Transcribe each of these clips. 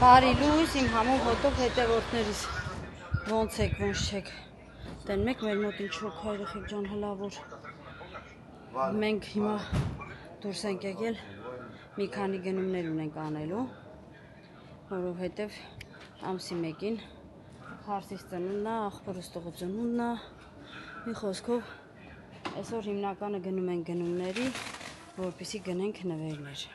Բարի լույս իմ համով հոտով հետևորդներիս ոնց եք, ոնց չեք տեն մեկ մեր մոտ ինչ որ քայրեխեք ջան հլավոր մենք հիմա դուրս ենք եկել մի քանի գնումներ ունենք անելու որովհետև ամսի մեկին հարսիս ծնունդն է, աղբորս տղություննն է մի խոսքով այսօր հիմնականը գնում ենք գնումների որպեսզի գնենք նվերներ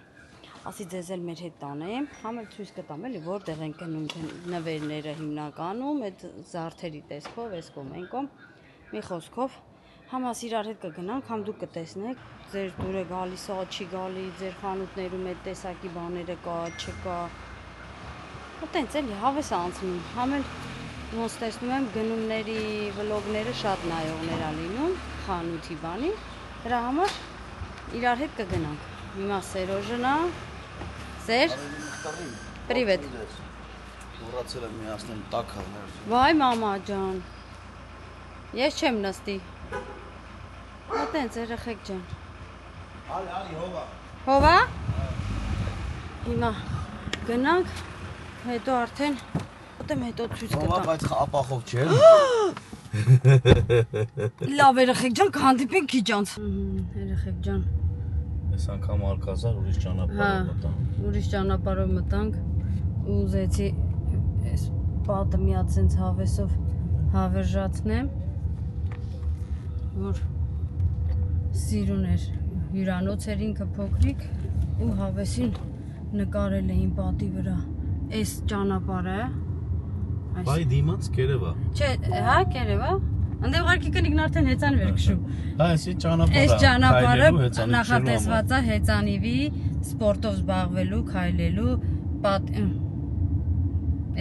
ասի ձեզ էլ մեր հետ տանեմ, համ էլ ցույց կտամ էլի որտեղ են գնում նվերները հիմնականում, այդ զարդերի տեսքով, այս կողմ, այն կողմ, մի խոսքով, համ ասի իրար հետ կգնանք, համ դուք կտեսնեք, ձեր դուրը գալիս է, չի գալի, ձեր խանութներում այդ տեսակի բաները կա, չկա, տենց էլի հավես անցնում, համ էլ ոնց տեսնում եմ գնումների վլոգները շատ նայողներ ա լինում, խանութի բանի, դրա համար իրար հետ կգնանք, հիմա Սերոժնա Սեր, привет. Ուրացել եմ միացնել տակը։ Վայ մամա ջան։ Ես չեմ նստի։ Մտենց երեխեք ջան։ Ալի հովա։ Հովա։ Հիմա գնանք, հետո արդեն ուտեմ հետո ցույց կտամ։ Հովա, բայց ապախով չէ։ Լավ երեխեք ջան, կհանդիպենք քիչ անց։ Երեխեք ջան։ Այս անգամ արկազար ուրիշ ճանապարհով մտանք։ Ուրիշ ճանապարհով մտանք ու ուզեցի այս պատը մի հատ sense հավեսով հավերժացնեմ որ սիրուն էր հյուրանոց էր ինքը փոքրիկ ու հավեսին նկարել էին պատի վրա այս ճանապարհը Բայ դիմաց կերևա։ Չէ, հա կերևա Անդե ուղարկի կնիկն արդեն հեծանիվ էր քշում։ Հա, էսի ճանապարհը։ Այս ճանապարհը նախատեսված է հեծանիվի, սպորտով զբաղվելու, քայլելու,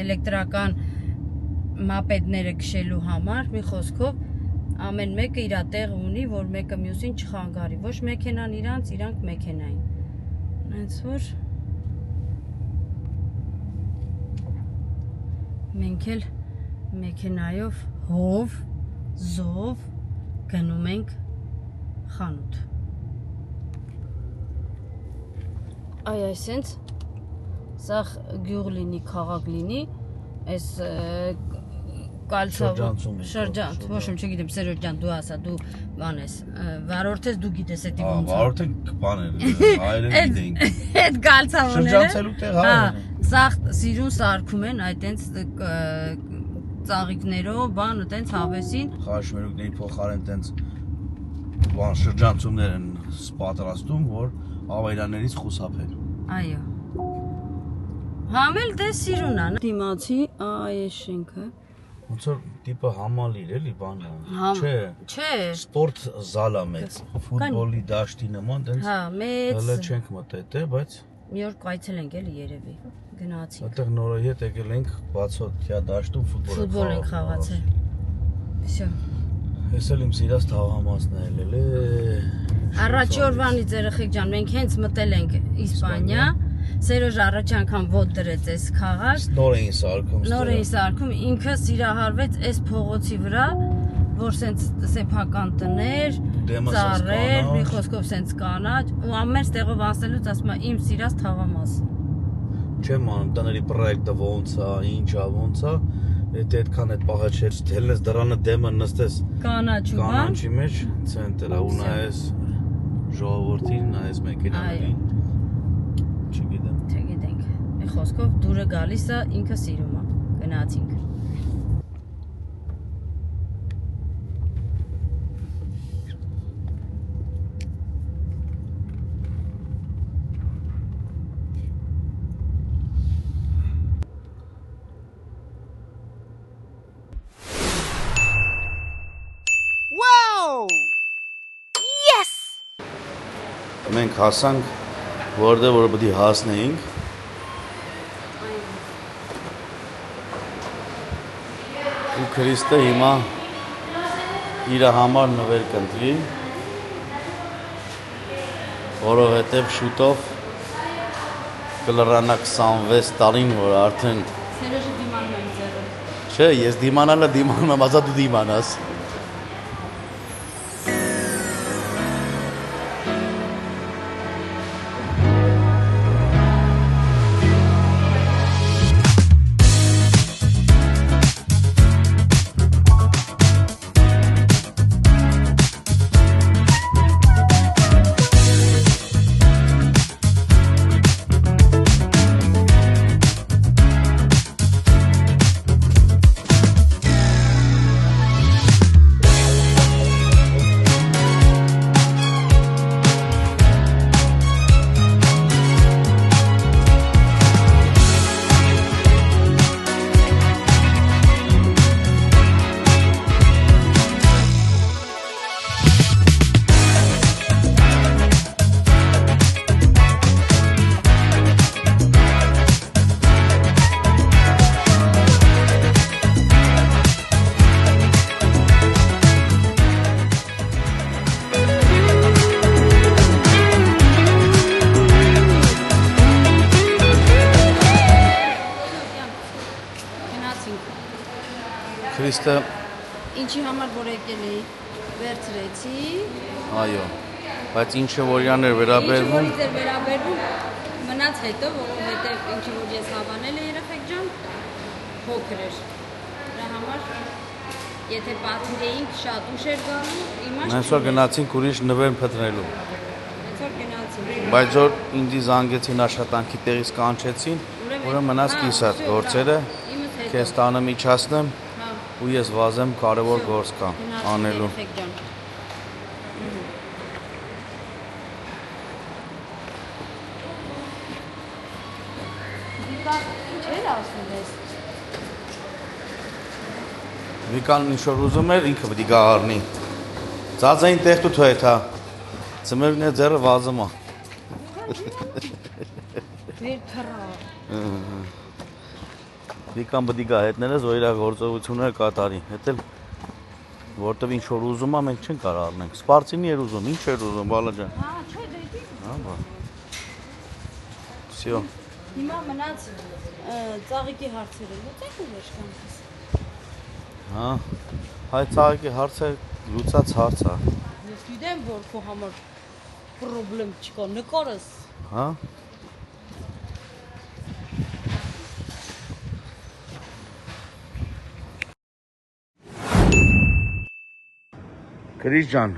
էլեկտրական մապեդները քշելու համար, մի խոսքով ամեն մեկը իր տեղը ունի, որ մեկը մյուսին չխանգարի, ոչ մեքենան իրանց, իրանք մեքենային։ Հենց որ մենք էլ մեքենայով հով Զով գնում ենք խանութ Այ այսենց սաղ գյուղ լինի, քաղաք լինի այս կալցավ շրջան, ոչ եմ չգիտեմ Սերոջ ջան դու ասա, դու բան ես վարորդ ես դու գիտես էդի ոնց Վարորդը բաներ, հայերեն գիտենք Այդ կալցավները Շրջանցելու տեղ հա Սաղ սիրուն սարքում են այդենց ծաղիկներով, բան ու տենց հավեսին Խաշմերուկների փոխարեն տենց բան շրջանցումներ են պատրաստում, որ ավայրաներից խուսափեն Այո Համ էլ դե սիրուն է Դիմացի, այս շենքը Ոնց որ տիպը համալիր էլի բանը Չէ Սպորտ զալա մեծ Ֆուտբոլի դաշտի նման տենց Հա, մեծ Հələ չենք մտել դե, բայց Մի օր կայցել ենք էլի երևի Գնացինք Այդտեղ նորը հետ եկել ենք բացօթյա դաշտում ֆուտբոլ ենք խաղացել Всё Ես էլ իմ սիրած թաղամասն է ելել Առաջի օրվանից երեխեք ջան մենք հենց մտել ենք Իսպանիա Սերոժ առաջ անգամ ոտ դրեց այս քաղաք Նոր էին սարքում ինքը սիրահարվեց այս փողոցի վրա որ սենց սեփական տներ ծառեր մի խոսքով սենց կանաչ ու ամեն տեղով անցնելուց ասում է իմ սիրած թաղամասը Չեմ անում տների պրոյեկտը ոնց է ինչա ոնց է Եթե այդքան այդ պահը չէր թելնես դրանը դեմը նստես կանաչի մեջ ցենտրը ու նայես ժողովրդին նայես մեքենաներին Չգիտենք մի խոսքով դուրը գալիս է ինքը սիրում է գնացինք Մենք հասանք, որտեղ որ պետք է հասնեինք ու Քրիստը հիմա իր համար նվեր կընտրի որովհետև շուտով կլրանա 26 տարին, որ արդեն Սերոժը դիմանում եմ ձեռը Չէ, ես դիմանալը դիմանում եմ, ասա դու դիմանաս Քրիստը Ինչի համար որ եկել էի, վերցրեցի։ այո, բայց ինչը որ իրան էր Ինչի վերաբերվում, որ ինձ էր վերաբերվում, մնաց հետո, որովհետև ինչի որ ես հավանել եմ երեխեք ջան, փոքր էր։ Դրա համար եթե պատվիրեինք շատ ուշ էր գալու, իմաստ հենց որ գնացինք ուրիշ նվեր փնտրելու։ Հենց որ գնացինք։ Բայց որ ինձ զանգեցին աշխատանքի տեղից կանչեցին, ուրեմն մնաց կիսած գործերը, Իմս հետո։ քեզ տանը միջացնեմ Հա։ ու ես վազեմ կարևոր գործ կա անելու։ Երեխեք ջան։ Դիպա, ինչ էր ասում ես։ Վիկան ինչ որ ուզում էր, ինքը պետք է գա առնի։ Ծածային տեղ դու հետ, հա։ Ծմերն է ձեռը վազում է։ Վեր թռա։ Վիկան պետք է գա հետներս, որ իր գործողությունները կատարի։ Հետ էլ որտեվ ինչ որ ուզում է, մենք չենք կարող առնենք։ Սպարծինի էր ուզում, ինչ էր ուզում, բալա ջան։ Հա, չէ, դե։ Հա, բա։ Всё։ Հիմա մնաց ծաղիկի հարցերը լուծեք ու վերջ կանքս։ Հա։ Հայ ծաղիկի հարցը լուծած հարց է։ Ես գիտեմ, որ քո համար պրոբլեմ չկա, նկարս։ Հա։ Քրիս ջան,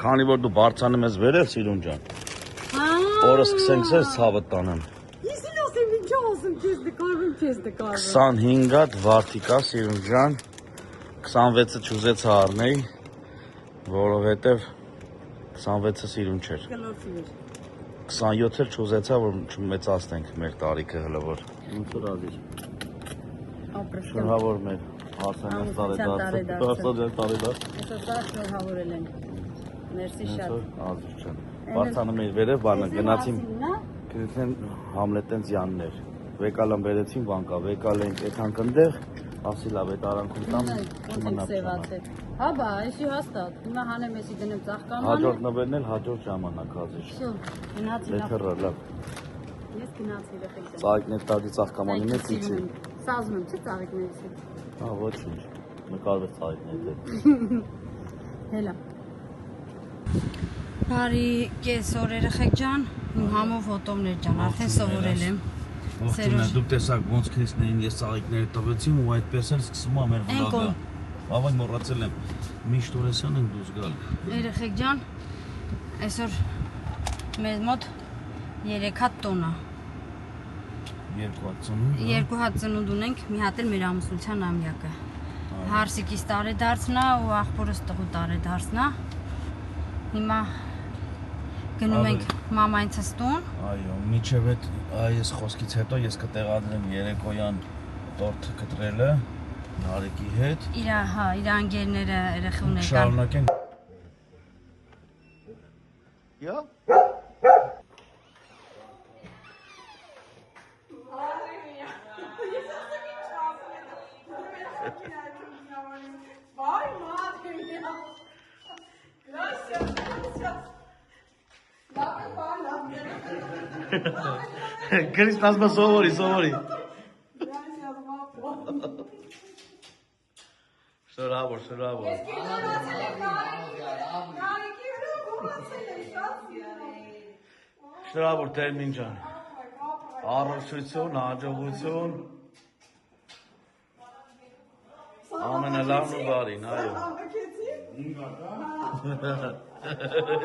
քանի որ դու բարձանում ես վերել Սիրուն ջան, Հա։ օրը սկսենք սեր ցավը տանեմ։ Ես էլ ասեմ, ինչ ասում, քեզ նկարվում, քեզ նկարվում։ 25 հատ վարդիկա Սիրուն ջան, 26-ը չուզեցա առնեի, որովհետև 26-ը Սիրուն չէր։ Կլորցի էր։ 27-ը չուզեցա, որ չմեծացնենք մեր տարիքը հələ որ։ Ինչ որ ազիզ։ Ապրես։ Շնորհավոր մեր հարսանյաց տարեդարձը։ Հարսանյաց տարեդարձ։ Այսօր դա շնորհավորել են։ Մերսի շատ։ Ազիզ ջան։ Բարձանում էի վերև, բանը գնացին Քրիստեն Համլետեն զյաններ։ Վեկալան բերեցին վանկա, վեկալ ենք այդքան կնդեղ, ասի լավ այդ արանքում տամ Սևացել։ Հա բա, այսի հաստատ։ Հիմա հանեմ էսի դնեմ ծաղկամանը։ հաջորդ նվերն էլ հաջորդ ժամանակ ազիզ։ Всё, գնացի լավ։ Լեթերը լավ։ Ես գնացի երեխեք։ Ծաղիկներ տալի ծաղկամանի մեջ իցի։ Սազում եմ, չէ՞ ծաղիկներից հետ։ Հա, ոչինչ։ Նկարվեց ծաղիկների հետ։ Հելա։ Բարի կեսօր երեխեք ջան, իմ համով հոտոմներ ջան, արդեն սովորել եմ։ Ողջույն, դուք տեսակ ոնց քրիստներին ես ծաղիկները տվեցի ու այդպես էլ սկսում եմ մեր վլոգը։ Ավայ մոռացել եմ։ Միշտ օրեսան ենք դուրս գալ։ Երեխեք ջան, այսօր մեզ մոտ 3 հատ տոն է։ 2 հատ ծնունդ ունենք, մի հատ էլ մեր ամուսնության ամյակը։ Հարսիկիս տարեդարձն է ու աղբորս տղու տարեդարձն է։ Հիմա գնում ենք մամայինցս տուն։ Այո, միջև այս խոսքից հետո ես կտեղադրեմ երեկոյան տորթ կտրելը Նարեկի հետ։ Իր անգերները երեխուն եկան։ Շարունակենք։ Յա։ Vay madem ya. Gracias, gracias. Dame pala. Քրիս ասում սովորի։ Gracias, guapo. Շնորհավոր։ Շնորհավոր Տերմին ջան։ Առողջություն, հաջողություն։ Ամենալավն ու բարին, այո։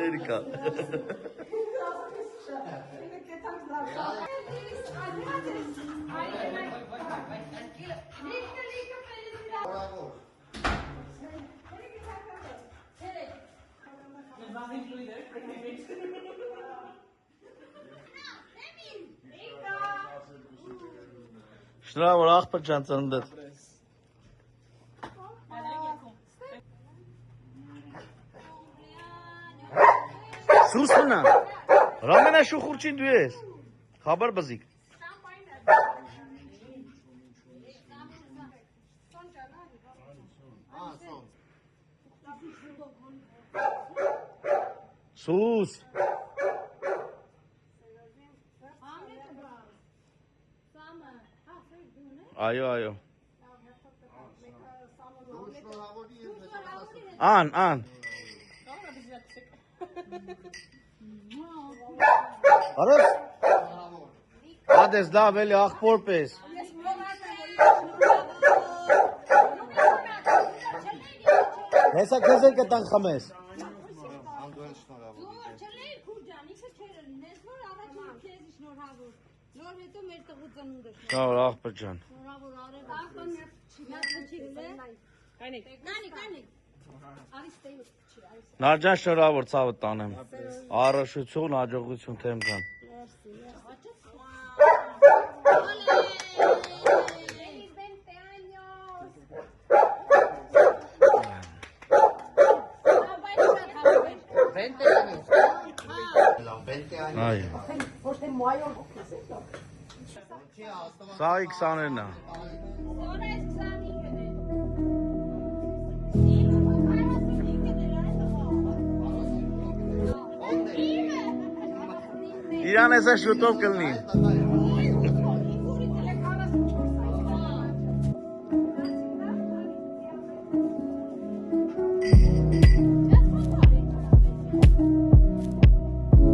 Էրիկա։ Շնորհավոր աղբոր ջան ծննդդ։ Սուսմնա, Ռամենա շուխուրչին դու ես, խաբար բզիկ։ Սուս։ Այո։ Ան Արես Ադես լավ էլի աղբոր պես Հեսա քեզ էլ կտան խմես Շնորհավոր աղբոր ջան Նարջան շնորհավոր ցավը տանեմ Առողջություն, հաջողություն թեմ ջան Այ Սա 20-ն է Իրան էսա շուտով կլնի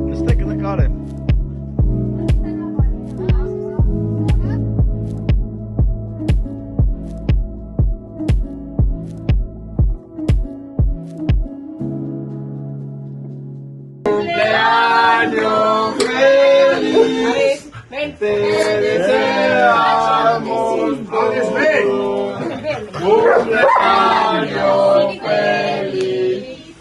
Նստեք նկարեմ Te deseamos cumpleaños feliz.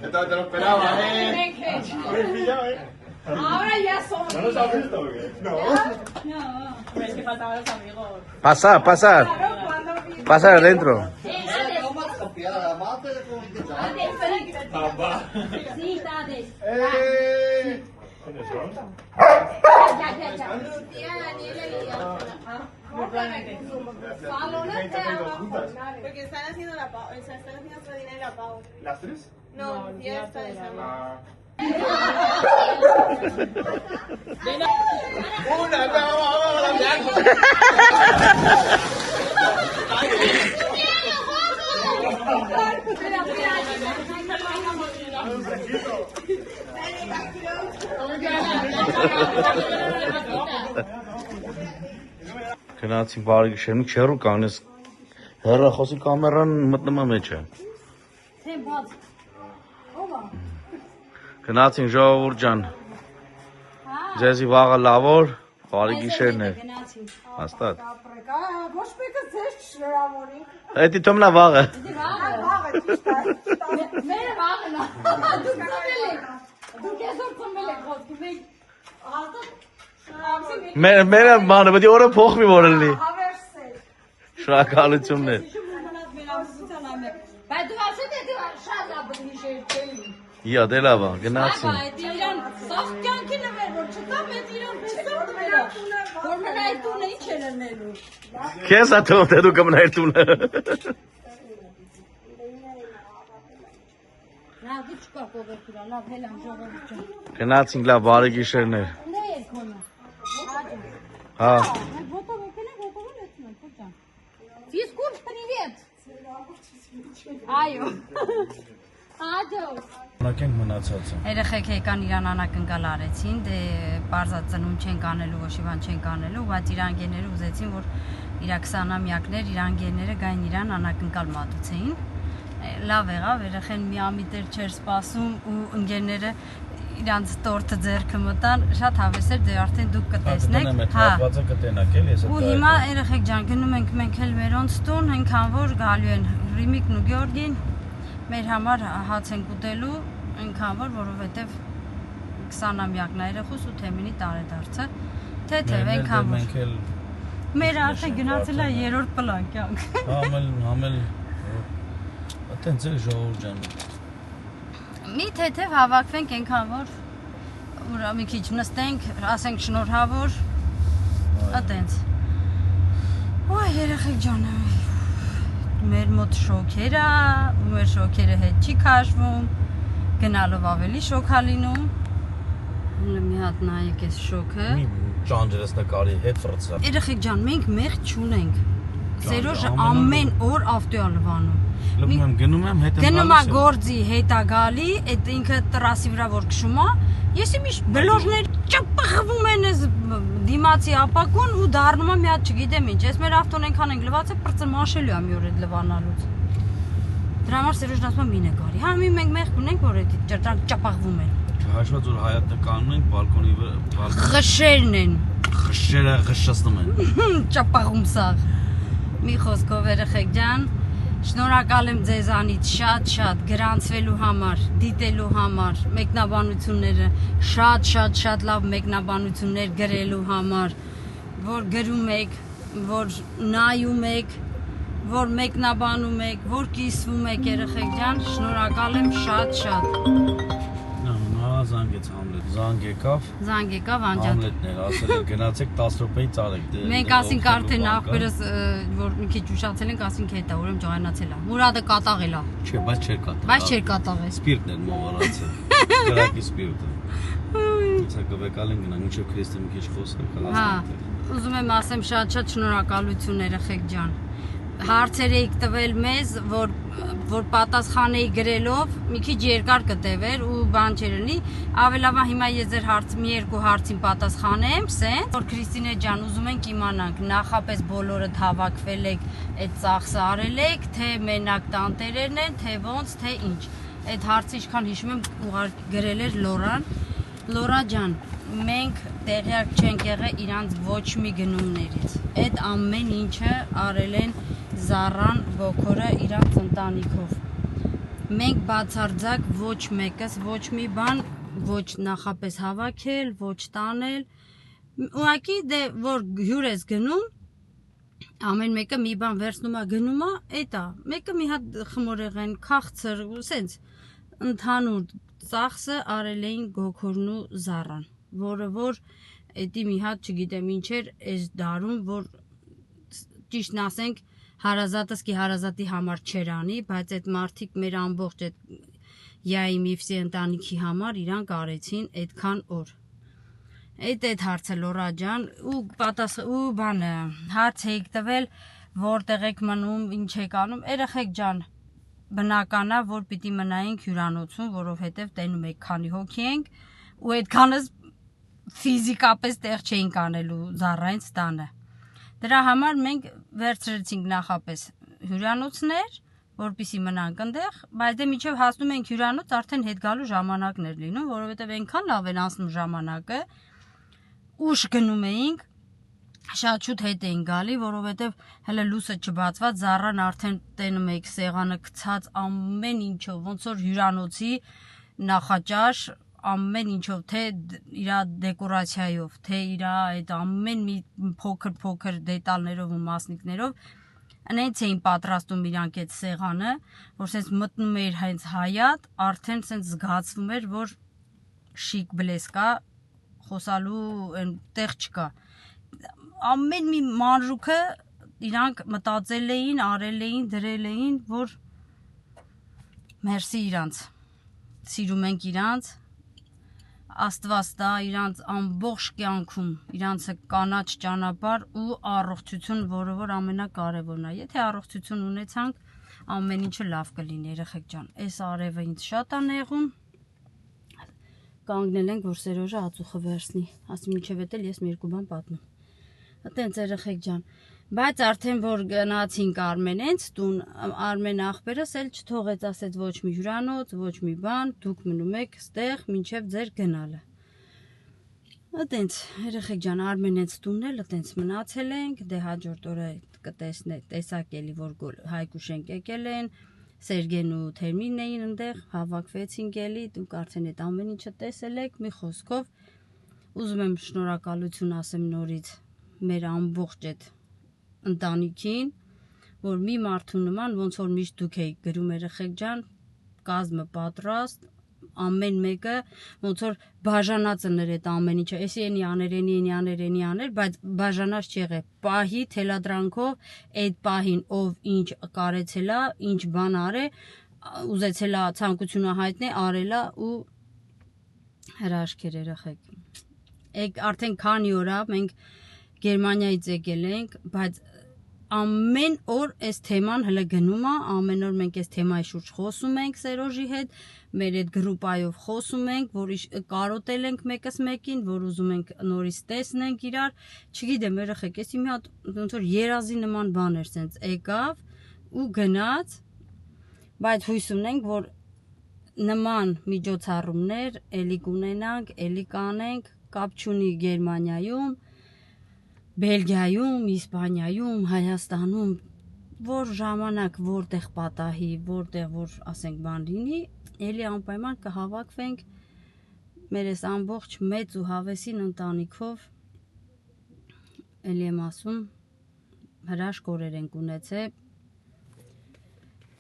Esto te lo esperaba, Ahora ya son. ¿No los has visto o qué? No. No. Es que faltaban los amigos. Pasar Pasar adentro Sí, Tades. ¿Quiénes son? Ya. Porque están haciendo la pausa, están haciendo otra dinero en la pausa. ¿Las tres? No, ya está de salud. Una, vamos. Գնացինք բարի գիշերնիկ չերու կանես հեռախոսի կամերան մտնում է մեջ է Գնացինք ժողովուրդ ջան Ձեզի վաղը լավոր բարի գիշերներ Հաստատ Ոչ մեկը ձեզ շնորհավորի։ Էդի թոմնա վաղը Վաղը ճիշտ է։ Մերը վաղն է Դուք ծմել եք Դուք այսօր ծմել եք ոտքի Մենք Մերը մանը պետի օրը փոխվի որ լինի Հավերսել։ Շնորհակալություններ Բայց դու ասել ես դու շատ լավ բնիշեր չելի Իա դե լավ է գնացինք Այդ իրան սաղ կյանքի նվեր որ չտա մեծ իրան տեսավ Որ մենա այդ տունը ինչ է լնելու Քեզ է թող թե դու կմնայր տունը Նա դու չկա կողերքուրա լավ հելան ժողովուրդ ջան Գնացինք լավ բարի գիշերներ Ունե երկոնը Հա Ոտով լեցնում փոքրան Ֆիզկուլտ պրիվետ Այո Ադո Նակենք մնացածը Երեխեք եկան իրան անակնկալ արեցին, դե պարզած ծնում չեն կանելու, ոչ իվան չեն կանելու, բայց իր անգերները ուզեցին, որ իր 20-ամյակներ, իր անգերները գային իրան անակնկալ մատուցեին։ Լավ եղավ, երեխեն մի ամիտեր չէր սպասում ու ընկերները իրանց տորթը ձեռքը մտան, շատ հավես էր, դե արդեն դուք կտեսնեք։ Հատվածը կտենակ էլ ես Ու հիմա երեխեք ջան, գնում ենք մենք էլ մերոնց տուն, այնքան որ գալու են Ռիմիկն ու Գյորգին մեր համար հաց ենք ուտելու այնքան որ որովհետև 20-ամյակն է երեխուս ու Թեմինի տարեդարձը թեթև այնքան որ մեր արդեն գնացել է 3-րդ պլան կյանք Համել Այդտենց էլ ժողովուրդ ջան Մի թեթև հավաքվենք այնքան որ ուրա մի քիչ նստենք ասենք շնորհավոր այդտենց Ոյ երեխեք ջան Մեր մոտ շոքեր է, ու մեր շոքերը հետ չի քաշվում, գնալով ավելի շոք է լինում, Մի հատ նայեք այս շոքը։ Մի ճանջերս նկարի հետ վրծա։ Երեխեք ջան, մենք մեղք չունենք։ Սերոժը ամեն օր ավտոյա լվանում։ Լքում եմ, գնում եմ, հետ եմ Գնում է գործի, հետա գալի, այդ ինքը տրասի վրա որ քշում է, ես իմիշ բլոժներ ճպխվում են այս դիմացի ապակուն ու դառնում է մի հատ չգիտեմ ինչ։ Ես մեր ավտոն այնքան ենք լվացել, պրծը մաշելու եմ յոր այդ լվանալուց։ Դրա համար Սերոժն ասում է մի նկարի։ Հա մի մենք մեղք ունենք, որ այդ ճրտանք ճպախվում են։ Հաշված որ հայատը կանում են բալկոնի վրա, Խշերն են։ խշերը խշշացնում են։ Ճապաղում սաղ։ Մի խոսքով երեխեք ջան, շնորհակալ եմ ձեզանից շատ գրանցվելու համար, դիտելու համար, մեկնաբանությունները, շատ լավ մեկնաբանություններ գրելու համար, որ գրում եք, որ նայում եք, որ մեկնաբանում եք, որ կիսվում եք երեխեք ջան, շնորհակալ եմ շատ։ Զանգեց Համլետ, զանգ եկավ Անջատ։ Համլետն էր, ասել էր գնացեք 10 րոպեից արեք։ Մենք ասինք արդեն ախպերս որ մի քիչ ուշացել ենք, ասինք հետա, ուրեմն ջղայնացել է։ Մուրադը կատաղել է։ Չէ, բայց չէր կատաղել։ Բայց չէր կատաղել։ Սպիրտն էր մողարացել։ Գրակի սպիրտը։ Սա կվեկալ են գնանք, ինչեւ Քրիստը մի քիչ խոսել կլասենք։ Հա, ուզում եմ ասեմ շատ շնորհակալություն երեխեք ջան։ Հարցեր եք տվել մեզ, որ պատասխան էի գրելով, մի քիչ երկար կտևեր ու բան չէր լինի, ավելավա հիմա ես ձեր մի երկու հարցին պատասխանեմ, սենց, որ Քրիստինե ջան, ուզում ենք իմանանք, նախապես բոլորը հավաքվել եք, այդ ծախսը արել եք, թե մենակ տանտերերն են, թե ոնց, թե ինչ։ Այդ հարցը ինչքան հիշում եմ, ուղղակի գրել էր Լորան։ Լորա ջան, մենք տեղյակ չենք եղել իրանց ոչ մի գնումներից։ Այդ ամեն ինչը արել են Զառան Բոքորը իրանց ընտանիքով։ Մենք բացարձակ ոչ մեկս, ոչ մի բան, ոչ նախապես հավաքել, ոչ տանել։ Ուղղակի դե որ հյուր ես գնում, ամեն մեկը մի բան վերցնում է գնում է, էտա, մեկը մի հատ խմորեղեն, քաղցր, սենց ընդհանուր ծախսը արել էին Գոքորն ու Զառան, որը որ էդի մի հատ չգիտեմ ինչ էր այս դարում, որ ճիշտն ասենք հարազատս կի հարազատի համար չեր անի, բայց այդ մարդիկ մեր ամբողջ այդ Յայի Միվսի ընտանիքի համար իրանք արեցին այդքան օր։ Այդ հարցը Լորա ջան ու բանը հարց եք տվել որտեղ եք մնում, ինչ եք անում, երեխեք ջան, բնական է որ պիտի մնայինք հյուրանոցում, որովհետև տենում եք քանի հոգի ենք ու այդքանս ֆիզիկապես տեղ չէինք անելու Զառայից տանը։ Դրա համար մենք վերցրեցինք նախապես հյուրանոցներ, որպեսզի մնանք այնտեղ, բայց դե մինչև հասնում ենք հյուրանոց արդեն հետ գալու ժամանակն էր լինում, որովհետև այնքան լավ էր անցնում ժամանակը, ուշ գնում էինք, շատ շուտ հետ էին գալի, որովհետև հələ լույսը չբացված, Զառան արդեն տենում եք սեղանը գցած ամեն ինչով, ոնց որ հյուրանոցի նախաճաշ ամեն ինչով, թե իրա դեկորացիայով, թե իրա այդ ամեն մի փոքր դետալներով ու մասնիկներով այնց էին պատրաստում իրանք այդ սեղանը, որ սենց մտնում էր հենց հայատ, արդեն սենց զգացվում էր, որ շիկ բլեսկա խոսալու տեղ չկա։ Ամեն մի մանրուքը իրանք մտածել էին, արել էին, դրել էին, որ մերսի իրանց, սիրում ենք իրանց, Աստված տա իրանց ամբողջ կյանքում, իրանցը կանաչ ճանապարհ ու առողջություն, որը որ ամենակարևորն է։ Եթե առողջություն ունեցանք, ամեն ինչը լավ կլինի, երեխեք ջան։ Այս արևը ինձ շատ է նեղում։ Կանգնել ենք, որ Սերոժը ածուխը վերցնի, ասի մինչև էտել ես մի երկու բան պատմում։ Այտենց երեխեք ջան, բայց արդեն որ գնացինք Արմենենց տուն, Արմեն ախպերս էլ չթողեց, ասեց ոչ մի հյուրանոց, ոչ մի բան, դուք մնում եք ստեղ մինչև ձեր գնալը։ Այտենց երեխեք ջան, Արմենենց տունն էլ այտենց մնացել ենք, դե հաջորդ օրը տեսակ էլի որ Հայկուշենք եկել են, Սերգեն ու Թերմինն էին այնտեղ, հավաքվեցինք էլի, դուք արդեն այդ ամեն ինչը տեսել եք, մի խոսքով ուզում եմ շնորհակալություն ասեմ նորից մեր ամբողջ այդ ընտանիքին, որ մի մարդու նման ոնց որ միշտ դուք եք գրում երեխեք ջան, կազմը պատրաստ, ամեն մեկը ոնց որ բաժանած էր այդ ամեն ինչը, էսի էնի աներ, բայց բաժանած չի եղել, պահի թելադրանքով այդ պահին ով ինչ կարեցել է, ինչ բան արե, ուզեցել է ցանկությունը հայտնի, արել է ու Հրաշքեր երեխեք։ Արդեն քանի օր է մենք Գերմանիայից եկել ենք, բայց ամեն օր այս թեման հələ գնում է, ամեն օր մենք այս թեմայի շուրջ խոսում ենք Սերոժի հետ, մեր այդ գրուպայով խոսում ենք, որ կարոտել ենք մեկս մեկին, որ ուզում ենք նորից տեսնենք իրար, չգիտեմ երեխեք, էսի մի հատ ոնց որ երազի նման բան էր, սենց եկավ ու գնաց, բայց հույս ունենք, որ նման միջոցառումներ էլի կունենանք, էլի կանենք, կապ չունի Գերմանիայում, Բելգիայում, Իսպանիայում, Հայաստանում, որ ժամանակ որտեղ պատահի, որտեղ որ ասենք բան լինի, էլի անպայման կհավաքվենք մեր այս ամբողջ մեծ ու հավեսին ընտանիքով, էլի եմ ասում, հրաշք օրեր ենք ունեցել,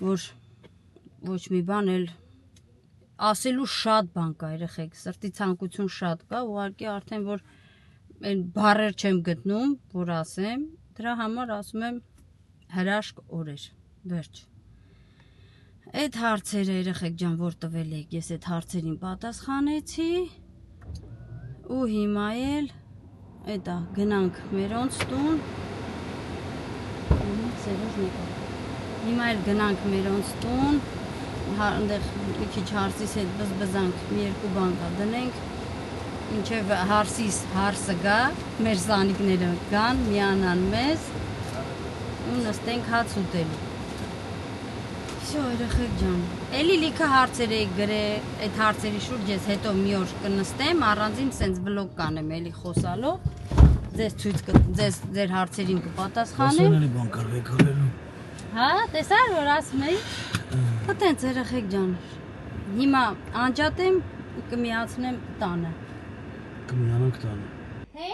որ ոչ մի բան էլ ասելու շատ բան կա երեխեք, սրտի ցանկություն շատ կա, ուղղակի արդեն որ այն բառեր չեմ գտնում, որ ասեմ, դրա համար ասում եմ հրաշք օրեր, վերջ։ Այդ հարցերը երեխեք ջան, որ տվել եք, ես այդ հարցերին պատասխանեցի ու հիմա էլ էտա գնանք մերոնց տուն։ Հիմա էլ գնանք մերոնց տուն, այնտեղ մի քիչ հարսիս հետ բզբզանք, մի երկու բան կա դնենք, ինչև հարսիս հարսը գա, մեր սանիկները գան, միանան մեզ ու նստենք հաց ուտելու։ Всё, երեխեք ջան, էլի լիքը հարցեր եք գրել, այդ հարցերի շուրջ ես հետո մի օր կնստեմ, առանձին սենց վլոգ կանեմ էլի խոսալով, ձեզ ձեր հարցերին կպատասխանեմ։ Ասել էլի բան կարող եք արելու։ Հա, տեսար որ ասում էի։ Տենց երեխեք ջան, հիմա անջատեմ ու կմիացնեմ տանը։ Կմիանանք տանը։ Հե՞։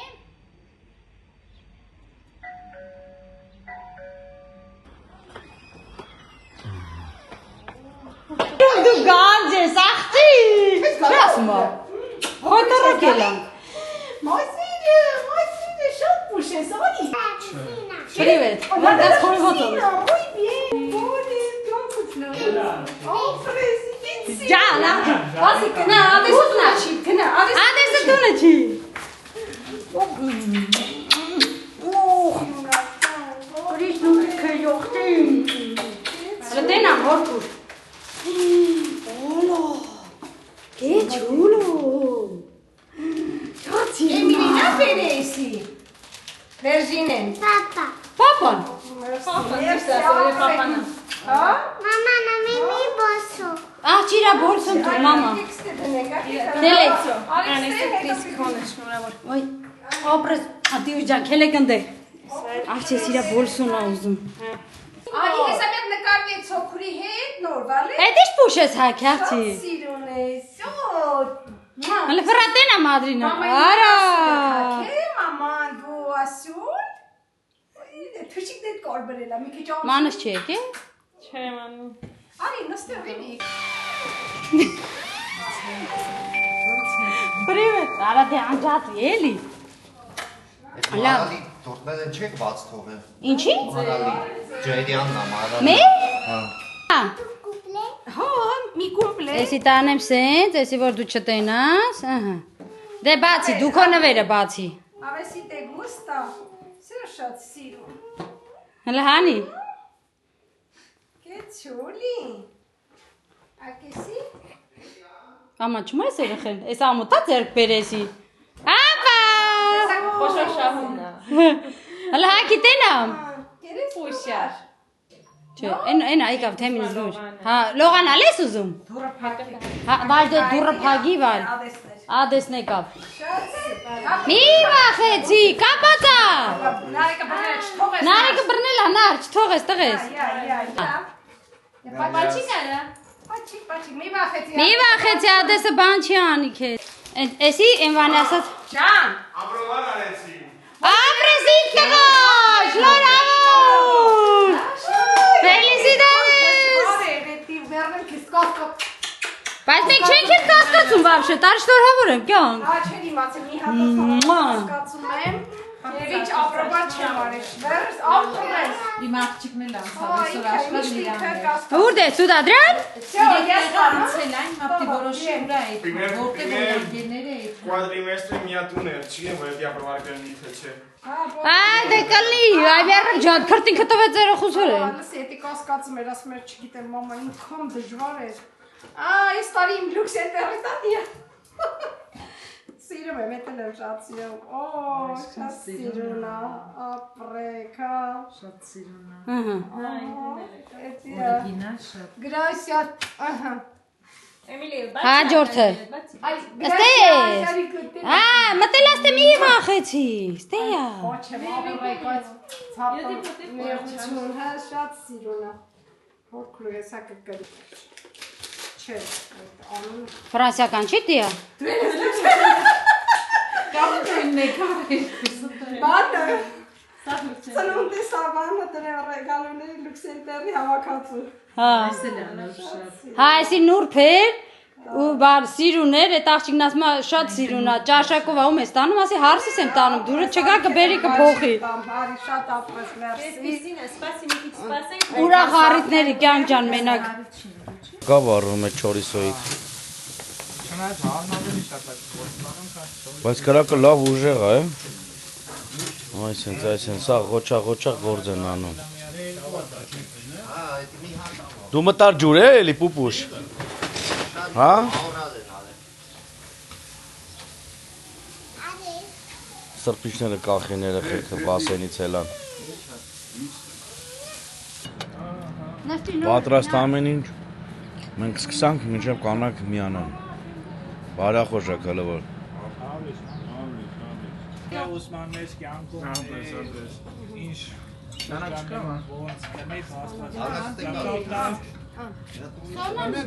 Դու գանձ ես, աղջի։ Ինչ ասում ես։ Խոթարակ էլանք։ Մայսինը, շատ պուշ ես, անի։ Привет. Вот das խորհոտով։ Ой, bien. Ой, դոքուցնա։ Ո՞ֆրես, Ջան, ասի կնա, ադեսը տունը չի, կնա, ադեսը տունը չի։ Ուրիշ նույն քյոխտին։ Լտենա հորտուր։ Օլո։ Կե ճուլո։ Չացի։ Էմիլինա Պերեսի։ Վերժինեն։ Պապան։ Պապան։ Հա? Mamma, non mi posso. Աղջիրա բոլսում դու, մամա։ Դելեք։ Ոյ, ապրես, ատի ու ջան, քելեք ընդե։ Աղջես իրա բոլսուն ա ուզում։ Անի, հեսա մետ նկարվեց հոքրի հետ նոր, վալի։ Հետ իշ պուշ ես հակ, աղջի։ Սիրուն ես, ոտ։ Հələ ֆրատենա մադրինա։ Արա։ Հե, մաման, դու ասուն։ Թուշիկ դետ կոր բրելա, մի քիչ ան։ Մանս չի եկե։ Չէ, մանում։ Անի, նստեղ էլի։ Պրիվետ, արա դե անջատվի էլի։ Մարալի տորտները չեք բաց թողել։ Ինչի։ Մարալի, ջերյանն է մարալի։ Մե։ Հա։ Հա, մի կումպլե։ Էսի տանեմ սենց, էսի որ դու չտենաս, ահա։ Դե բացի, դու քո նվերը բացի։ Ավեսի տե գուստա, սեր շատ սիրուն։ Հələ հանի։ Կե չոլի։ Ակեսի։ Ամա չմայս երեխեն, էս ամուտա ձերք բերեսի։ Ապա։ Խոշոր շահունա։ Հələ հակի տենամ։ Կերես Պուշար։ Չէ, այն այկավ թեմին զուր։ Հա, լողանալ ես ուզում։ դուրը փակը։ Հա, բայց դե դուրը փագի վալ։ Ադեսներ։ Ադեսն եկավ։ Շատ սպար։ Մի վախեցի, կապացա։ Նարեկը բրնել չթողես։ Նարեկը բռնել անար, չթողես, տղես։ Յա։ Պապաչին արա։ Պաչիկ, մի վախեցի։ Մի վախեցի, ադեսը բան չի անի քեզ։ Էսի ինվանի ասած։ Ջան։ Ամրովան արեցի։ Ապրեսիտ տղա, շնորհավոր։ Ֆելիսիտաս։ Արևետի վերնեմ քիսկոկո։ Բայց մենք չենք էլ կասկածում вообще, տարի շնորհավոր եմ, կյանք։ Հա, չեմ իմացել, մի հատ հասկացում եմ։ Եվ ինչ ապրոբար չեմ արել։ Վերս ապրես։ Իմ աղջիկն էլ անցավ, այսօր աշխարհն իրան է։ Ուր դե սուտ ադրան։ Ես անցել այն մատի որոշի ուրա է, որտեղ օրգեները է։ Quadrimestre mi atune, cine voi dia provare per il fece. Դե կլի, այվերը ջան, քրտին քտվեց երախուսուր են։ Լսի, կասկածում էր, ասում էր, չգիտեմ, մամա ինքան դժվար էր։ Այս տարի իմ լուքսեմբուրգի տանիա։ Սիրում եմ, էտել եմ շատ սիրում։ Օ, շատ սիրուն է, ապրեքա։ Շատ սիրուն է։ Էտիա։ Գրասիա, ահա։ Հաջորդը։ Ստե։ Մտել աստե մի վախեցի։ Ստեյա։ Ոչ եմ ապրեկած ցապը ներություն, հա, շատ սիրուն է։ Հոգլու եսա կգրի։ Չէ, անուն։ Ֆրանսիական չի դիա։ Կապտեն նեկարի։ Բանը։ Ծնունդի սավանը դրե ռեգալուների լուքսեմբուրգի հավաքածու։ Հա։ Հա, այսի նուրբեր ու բար սիրուներ, այդ աղջիկն ասում է շատ սիրուն է, ճաշակով ում ես տանում, ասի հարսիս եմ տանում, դուրը չգա կբերի կփոխի։ Բարի շատ ապրես, մերսի։ Ուրախ առիթների կյան ջան մենակ։ Կա վառում է չորիսոյից։ Բայց կրակը լավ ուժեղ է։ Այսինքն սա ղոչա գործ են անում։ Դու մտար ջուր է էլի պուպուշ։ Հա։ Սրբիչները կախիները խելքը բասենից էլան։ Պատրաստ ամեն ինչ։ Մենք սկսանք մինչև կանանք միանան։ Բարախոժակ հələ որ։ Osmanlıs kyankom inş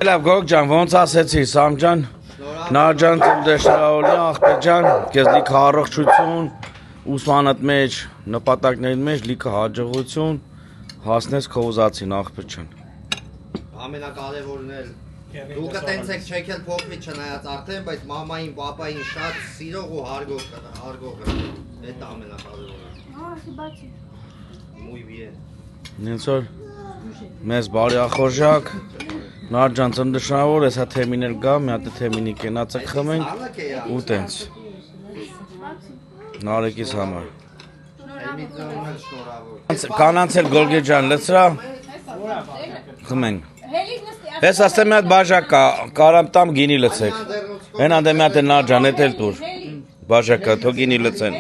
Լավ գոգ ջան, ոնց ասեցի, Սամ ջան, Նար ջան, դեշարոլի աղբեր ջան, քեզ լիքը առողջություն, ուսմանդ մեջ, նպատակների մեջ լիքը հաջողություն, հասնես քո ուզածին աղբեր ջան։ Ամենակարևորն էլ դուք տենց եք չեք էլ փոքրի չնայած արդեն, բայց մամային, պապային շատ սիրող ու հարգող այդ ամենակարևորը։ Muy bien։ Նենց որ մեզ բարի ախորժակ, Նար ջան ծննդշնորհավոր, հեսա թեմիներ գա, մի հատ թեմինի կենացը խմենք ու տենց։ Նարեկիս համար։ Կանանց էլ Գորգե ջան լցրա, խմենք։ Ես ասեմ մի հատ բաժակ կա, կարամ տամ գինի լցեք։ Հեն անդե մի հատ է Նար ջան, էդ էլ տուր։ Բաժակը, թող գինի լցեն։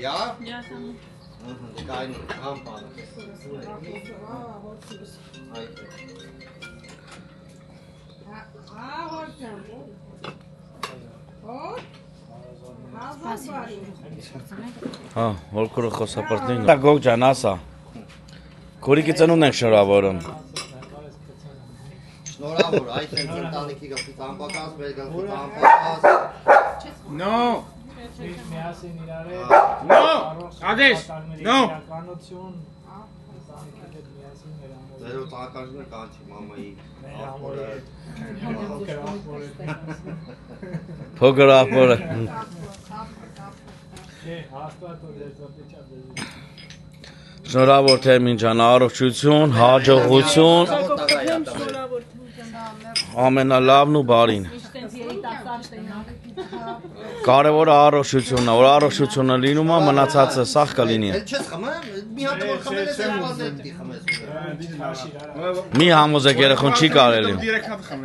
Ja? Ja, kein Rampan. Հա, հորքուրը խոսապարտին։ Դա գոգ ջան, ասա։ Քորիկի ծնունդ ենք շնորհավորում։ Շնորհավոր, այդ են ընտանիքի գլխի տամբակած, մեր գլխի տամբակած։ No. միասին իրար No. Ades. No. Կանություն ընտանիքի հետ միասին նրանով Ձեր օտակարժնը կանչի մամայի։ Փոքր ախորը։ հաստատ դեր ծոպիչա Շնորհավոր Թեմին ջան, առողջություն, հաջողություն, ամենալավն ու բարին։ Կարևորը առողջությունն է, որ առողջությունը լինում է, մնացածը սաղ կլինի։ Չես խմեմ, մի հատ որ խմել ես ազատի խմես։ Մի համոզեք երեխուն չի կարելի։ Direkt had gaan.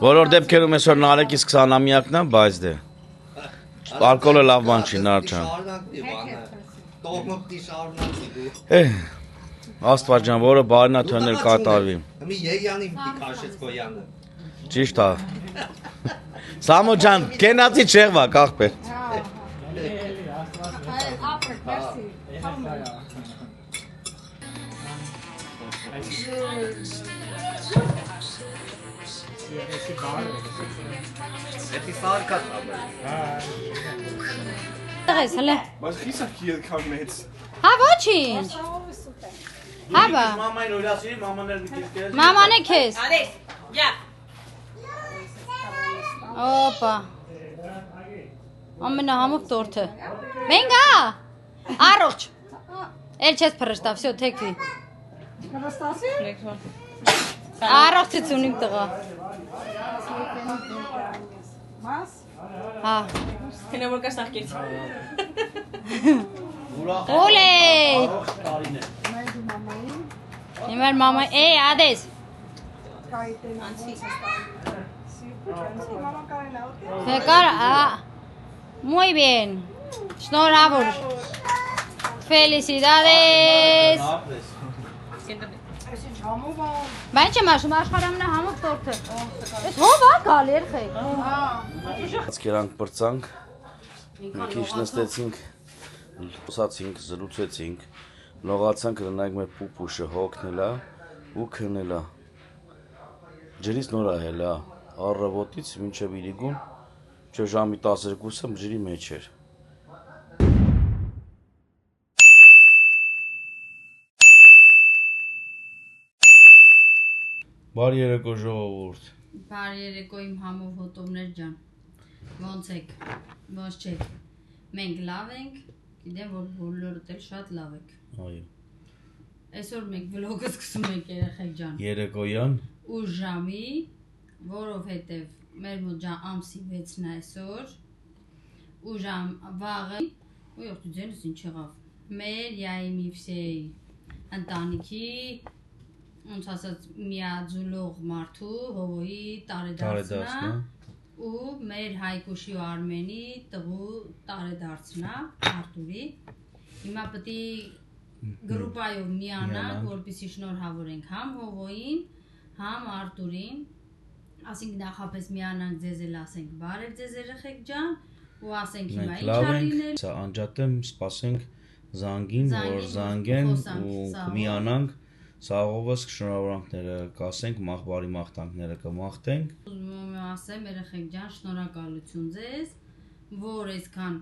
Բոլոր դեպքերում այսօր Նարեկիս 20-ամյակն է, բայց դե ալկոլը լավ բան չի, Նար ջան։ Տողմոկտի շարունակի դու։ Աստված ջան, որը բարին է թողնել կատարվի։ Մի Եյանին մի քաշեց Գոյանը։ Ճիշտ է։ Սամո ջան, կենացի չեղվա, կախպեր։ Էդի սարկած ապը։ Տղես, հլե։ Բայց խիսա քիդ կամնեց։ Հա ոչինչ։ Հաբա։ Մամային օրասի, մաման էլ մի քիչ քեզ։ Մաման է քեզ։ Ալես, յա։ Օպա։ Ամենահամով տորթը։ Մենք ա։ Առողջ։ Էլ չես փռշտավ, всё, թեքվի։ Հրստասի։ Առողջություն իմ տղա։ Մաս։ Հա։ Հենա որ կա սաղկեց։ Օլե։ Տարին է։ Մայրու մամային։ Իմեր մամա, ադես։ Կայտեն անցի։ Մամա կարենա, օքեյ։ Cara, muy bien. Շնորհավոր։ Felicidades։ Այսինչ համով ա։ Բայց չեմ ասում աշխարհամն համով տորթը։ Էս հով ա գալ երխեք։ Կերանք բրցանք, մի քիչ նստեցինք, լուսացինք, զրուցեցինք, լողացանք, գնանք մեր պուպուշը հոգնելա ու քնելա։ Ջրից նոր ահելա, առավոտից մինչև իրիկուն, չէ ժամի 12-ը ջրի մեջ էր։ Բարի երեկո ժողովուրդ։ Բարի երեկո իմ համով հոտովներ ջան։ Ոնց եք, ոնց չեք։ Մենք լավ ենք, գիտեմ որ բոլորդ էլ շատ լավ եք։ Այո։ Այսօր մենք վլոգը սկսում ենք երեխեք ջան։ Երեկոյան 8 ժամի, որովհետև մեր մոտ ջան ամսի 6-ն է այսօր։ 8 ժամ վաղը, ու յոթուձենս ինչ եղավ։ Մեր Յայմի Վսեի ընտանիքի ոնց ասած միաձուլող մարդու հովոյի տարեդարձնա ու մեր Հայկուշի ու Արմենի տղու տարեդարձնա Արտուրի։ Հիմա պետք է գրուպայով միանանք, որպեսզի շնորհավորենք համ հովոյին, համ Արտուրին։ Ասենք նախապես միանանք ձեզ էլ ասենք բարև ձեզ երեխեք ջան ու ասենք հիմա ինչ արինել։ Սա անջատեմ, սպասենք զանգին, որ զանգեն ու միանանք Սաղովս շնորհավորանքները կասենք, բարի մաղթանքները կմաղթենք։ Ուզում եմ ասեմ, երեխեք ջան, շնորհակալություն ձեզ, որ այսքան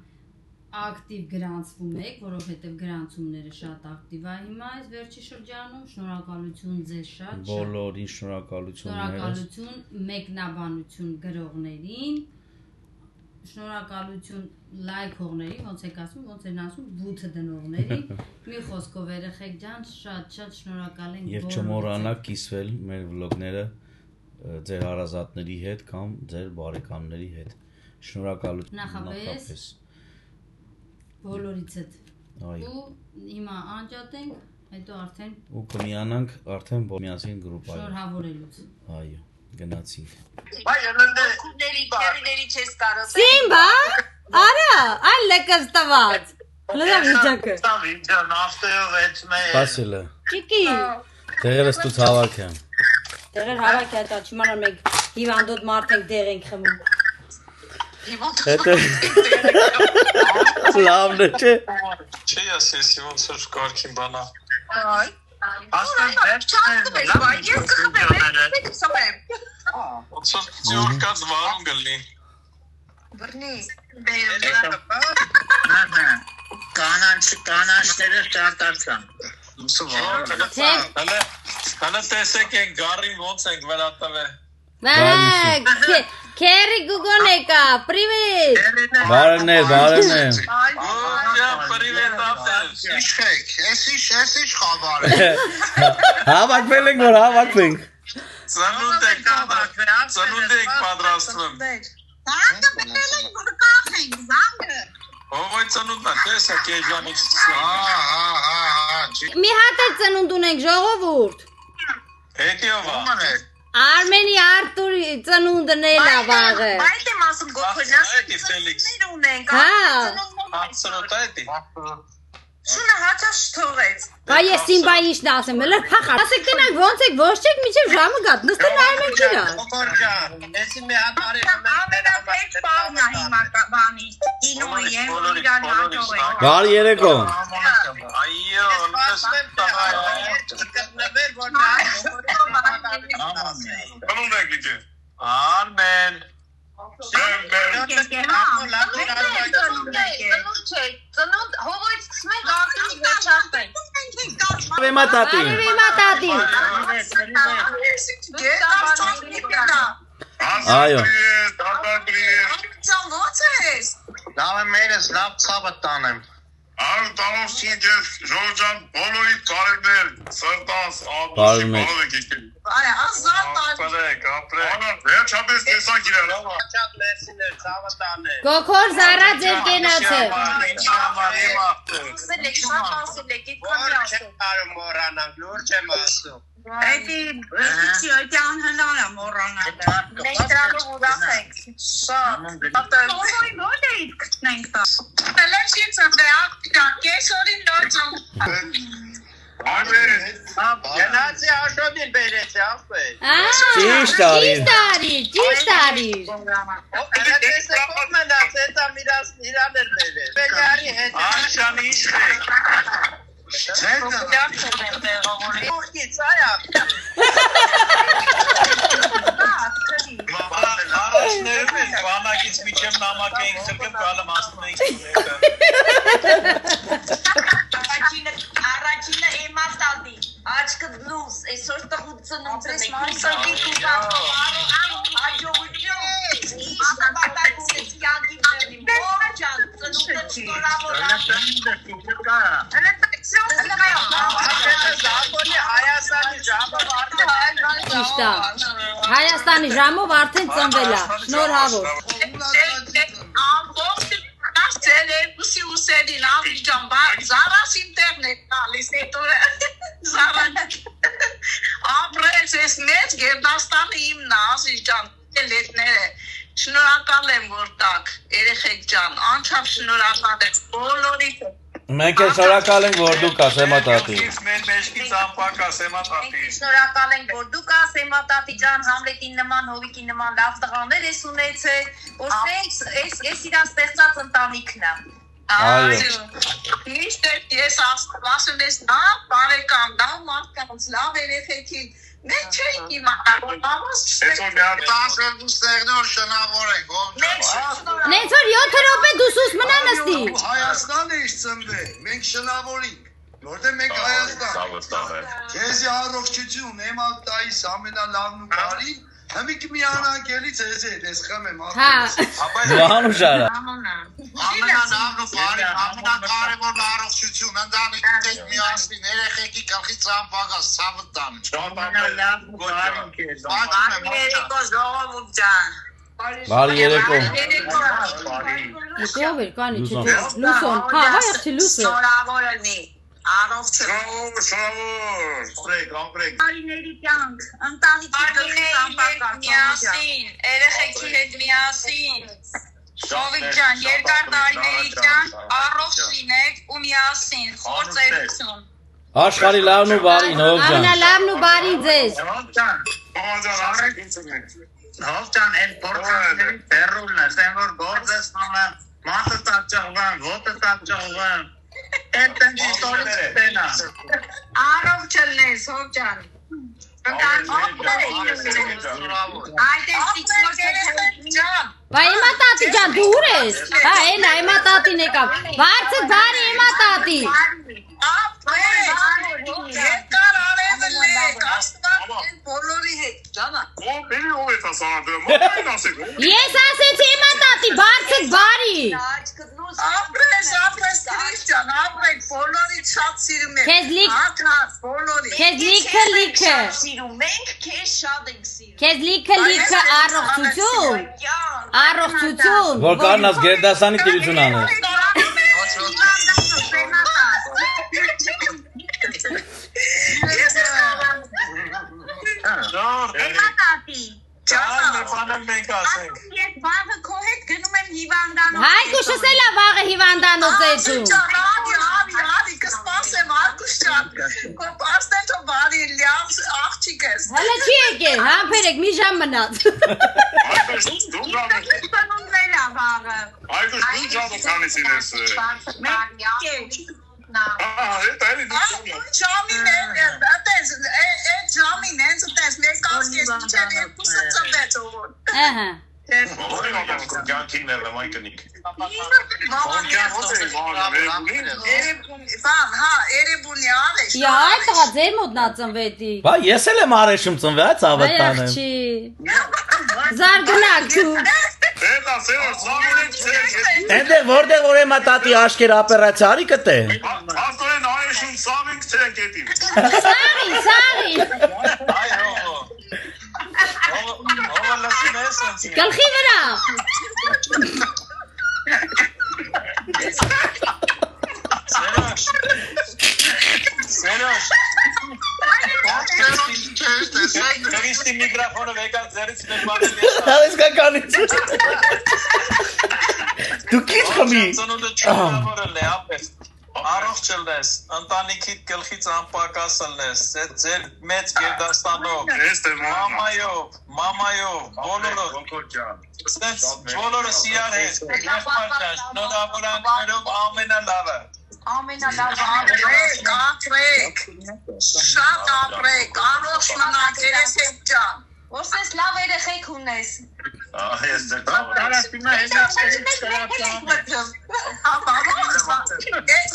ակտիվ գրանցվում եք, որովհետև գրանցումները շատ ակտիվ է հիմա այս վերջի շրջանում, շնորհակալություն ձեզ շատ։ Բոլորին շնորհակալություն մեկնաբանություն գրողներին, շնորհակալություն լայքողներին, ոնց եք ասում, ոնց են ասում, բութը դնողներին։ Մի խոսքով երեխեք ջան, շատ շնորհակալ ենք։ Եվ չմոռանաք կիսվել մեր վլոգները ձեր հարազատների հետ կամ ձեր բարեկամների հետ։ Շնորհակալություն նախապես բոլորիցդ։ Այո։ Ու հիմա անջատենք, հետո արդեն ու կմիանանք արդեն միասին գրուպայով։ շնորհավորելուց։ Այո, գնացինք։ Սիմբա, արա, այն լեկս տված։ Լավ վիճակը։ Սպասելը։ Ճիկի։ Տեղերս դուց հավաք եմ։ Տեղեր հավաք է, դա չիմանալ մենք հիվանդոտ մարդ ենք դեղ ենք խմում։ Հետո լավն է, չէ։ Չի ասես, ոնց որ կարքին բանա։ Ոնց որ ձյուրկած վարում գլնի։ Կանանչները շատ արցան։ Հələ տեսեք են գարին ոնց ենք վերատվել։ Քերի Գուգոնեկա, պրիվետ։ Բարևներ։ Պրիվետ ապեր։ Իշխեք, ես խաբար է։ Հավաքվել ենք, որ հավաքվենք։ Ծնունդ եք պատրաստվում։ Ո՞վ ծնունդն է, տեսեք եժանից։ Մի հատ էլ ծնունդ ունենք ժողովուրդ։ Հետի ով է։ Արմենի Արտուրի ծնունդն էլ է վաղը։ Բայց եմ ասում գոքոջան։ Հա։ Absolut այդի։ Շունը հաճաշ թողեց։ Բայ ես Սիմբայի իշն ասեմ, լեր փախար։ Ասեք տնանք ոնց եք, ոչ չեք միջև ժամը գատ, նստեն նայում եք իրար։ Գոքոջան, էսի մի հատ արի։ Ամենափեջ բանն է հիմա բանի։ Ինոյ եմ իրար հաջողել։ Բարի երեկո։ Այո, նստեմ տղա։ Կգտնվեր որ նա Բանուն եք լիջե։ Արմեն։ Ծնունդ հողոյից սկսում ենք արդեն վերջացնենք։ Եմա տատին։ Եմա տատին։ Այո։ Լավ եմ մերս, լավ ցավը տանեմ։ Ար տանոց ինքեզ ժորջան բոլորի կարևներ, սրտանց, Բարև ադուշի, մեկ։ բոլոր եք եկել։ Այ ազատ Ապրեք, ապրեք։ Վերջապես տեսանք իրար, հա։ Շատ մերսիներ, ցավը տանեմ։ Գոքոր Զարա ձեր կենացը։ Ասել եք, շատ ասել եք, իդքան ասել։ Չեմ մորանալ, լուրջ եմ ասում։ Էդի, էդի անհնար է մորանալը։ Մենք դրանով ուրախ ենք։ Շատ։ Բոլորի նոր էիք գտնենք դա։ Լեշից անդրեա, կեսորին նորջում։ Գնացի աշոտին բերեցի, ասպետ։ Ճիշտ արիր։ Տեսեք ով մնաց, հետա իրան էր բերել։ Բելյարի հետ։ Արշանի իշխեք։ Ուղքից, այա։ Առաջներում են, բանակից միջև նամակ էինք ծրկեմ, կալեմ ասում էինք Առաջինը եմաստատի, աչկը բլուս, այսօր տղուտ ծնում ծնեք, մուսակի տուտակ, հաջողություն, ատատակունից յանքի բերնի, մորջան, ծնուտը Ճիշտ է։ Հայաստանի ժամով արդեն ծնվել է։ Շնորհավոր։ Ցելեբուսի ուսերին ավիճան զարաս ինտերնետ տալիս հետո զարան ապրես ես մեծ Գերդաստանը իմն ասիճան լետները շնորհակալ եմ որ տակ երեխեք ջան անչափ շնորհակալ եմ բոլորի Մենք էլ շնորհակալ ենք որ դուք ասես Եմա տատի։ Մեր մեջքից անպակ ասեմա տատի։ Շնորհակալ ենք որ դուք ասեմա տատի ջան Համլետի նման հովիկի նման լավ տղաներ ես ունեցել որ այս իրա ստեղծած ընտանիքն է Այո։ Միշտ ես ասում ես դա բարեկամ դա մարդկանց լավ երեխեքի մենք չենք իմանալ որ բավոս Այսօր մի հատ 12 ստեղնոր շնավոր ենք, ով Նենց որ 7 րոպե դու սուս մնա նստի։ Հայաստան էի ծնվել, մենք շնավորինք, որտեղ մենք Հայաստան Քեզի առողջություն, Եմա տայիս ամենալավն ու բարին Հմիկ մի անակելի ձեզ հետ ես խմեմ Հա Վանուշարա Ամենալավն ու բարին, ամենակարևոր առողջություն, ընտանիքի միասին, երեխեքի գլխի ծամփակած, ցավը տան լավ բարին քեզ Երեկո ժողովուրդ ջան Բարի երեկո Եկով էր կանի չէ Լուսոն Հա հայացի լուսը Շնորհավոր լինի առողջություն Շնորհավոր Ապրեք Բարիների կյանք ընտանիքի գլխի ծամփակած միասին երեխեքի հետ միասին Շովիկ ջան երկար տարիների կյանք առողջ լինեք ու միասին խորձերություն Աշխարհի լավն ու բարին հող ջան Ամենալավն ու բարին ձեզ Հովտան են պորտանների պերուլն է, սեն որ գործ ես նոմեմ, մատը տաճաղվեմ, ոտը տաճաղվեմ, էտեն դիստորից տենա։ Արով չլնես, հովջան։ Այդ ես տիքնոր չեջան։ Բա Եմա տատի ջան դու ուր ես Հա էնա Եմա տատին եկավ Վարձը բարի Եմա տատի Երկար արևն է, կաստված են բոլորի հետ, ջանա։ Բերի ով է տասանատը, մոմային ասեք Ես ասեցի Եմա տատի Վարձը բարի Ապրես Քրիստիան, ապրեք, բոլորի շատ սիրում եմ։ Քեզ լիք Հատրած, բոլորի։ Քեզ լիքը Սիրում ենք, քեզ շատ ենք սիրում։ Քեզ լիքը առողջություն Առողջություն Որ կարնաս Գերդաստանի տիրություն անես Ես բաղը քո հետ գնում եմ հիվանդանոց Հայկուշս էլ է վաղը հիվանդանոց էջում Ալի կսպասեմ Արկուշ ջան Քո պաստեթո բարի լավ աղջիկ ես Հələ չի եկել համբերեք մի ժամ մնաց Այդպես դու ջավը քանեցին ես Այդ Ժամին են, մեկ ասկես միջև երկուսը ծնվեց ողոր Ահա Յա, այդ տղա ձեր մոտ նա ծնվեցի։ Բա ես էլ եմ արեշում ծնվել, այդ ցավը տանեմ։ Աղջի։ Զարգնակ դու։ Էնտեղ որտեղ որ եմ տատի աշկեր օպերացիա արի կտե։ Աստորեն արեշում սավինք ցեն կետին։ Սարի։ Գլխի վրա։ Քրիստի միկրոֆոնը վեկա ձերից մեր բանը։ Այս կականից։ Դու քիչ խմի։ Ծնունդը չորավորել է ապես։ Առողջ ելնես, ընտանիքիդ գլխից անպակաս ելնես, ձեր մեծ գերդաստանով, մամայով, բոլորով, բոլորը սիրար հետ, եղբայրներ, շնորհավորանքներով ամենալավը։ Ապրեք, շատ ապրեք, առողջ մնաք, երեխեք ջան։ Ոսես լավ երեխեք ունես։ Ես ձեր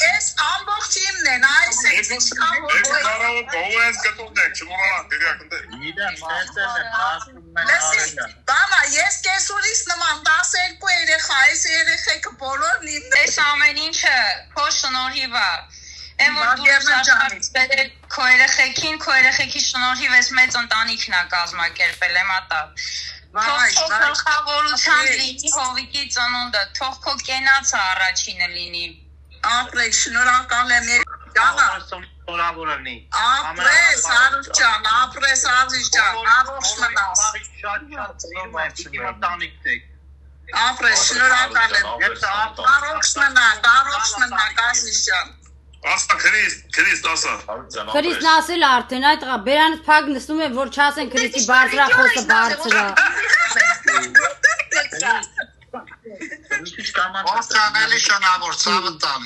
Ես ամբողջ իմն են, այս է ինչքան որ բանա, ես կեսուրիս նման 12 երեխա, այս երեխեքը բոլորն իմն են։ Այս ամեն ինչը քո շնորհիվ է։ Եմ որ դու աշխարհից բերել քո երեխեքի շնորհիվ ես մեծ ընտանիքն է կազմակերպել, եմ ատա։ Թող քո գլխավորությամբ լինի Հովիկի ծնունդը, թող քո կենացը առաջինը լինի։ Ապրեք, շնորհակալ եմ ջանա։ Ապրես, Հարուս ջան, ապրես, Ազիզ ջան, առողջ մնաս։ Ապրես, շնորհակալ եմ։ Առողջ մնաք, Ազիզ ջան։ Ասա Քրիստ ասա։ Քրիստն ասել արդեն այդ տղա բերանից փակ նստում է որ չասեն Քրիստի բարձրախոսը բարձրա։ Ոսյան էլի շնավոր ցավը տան։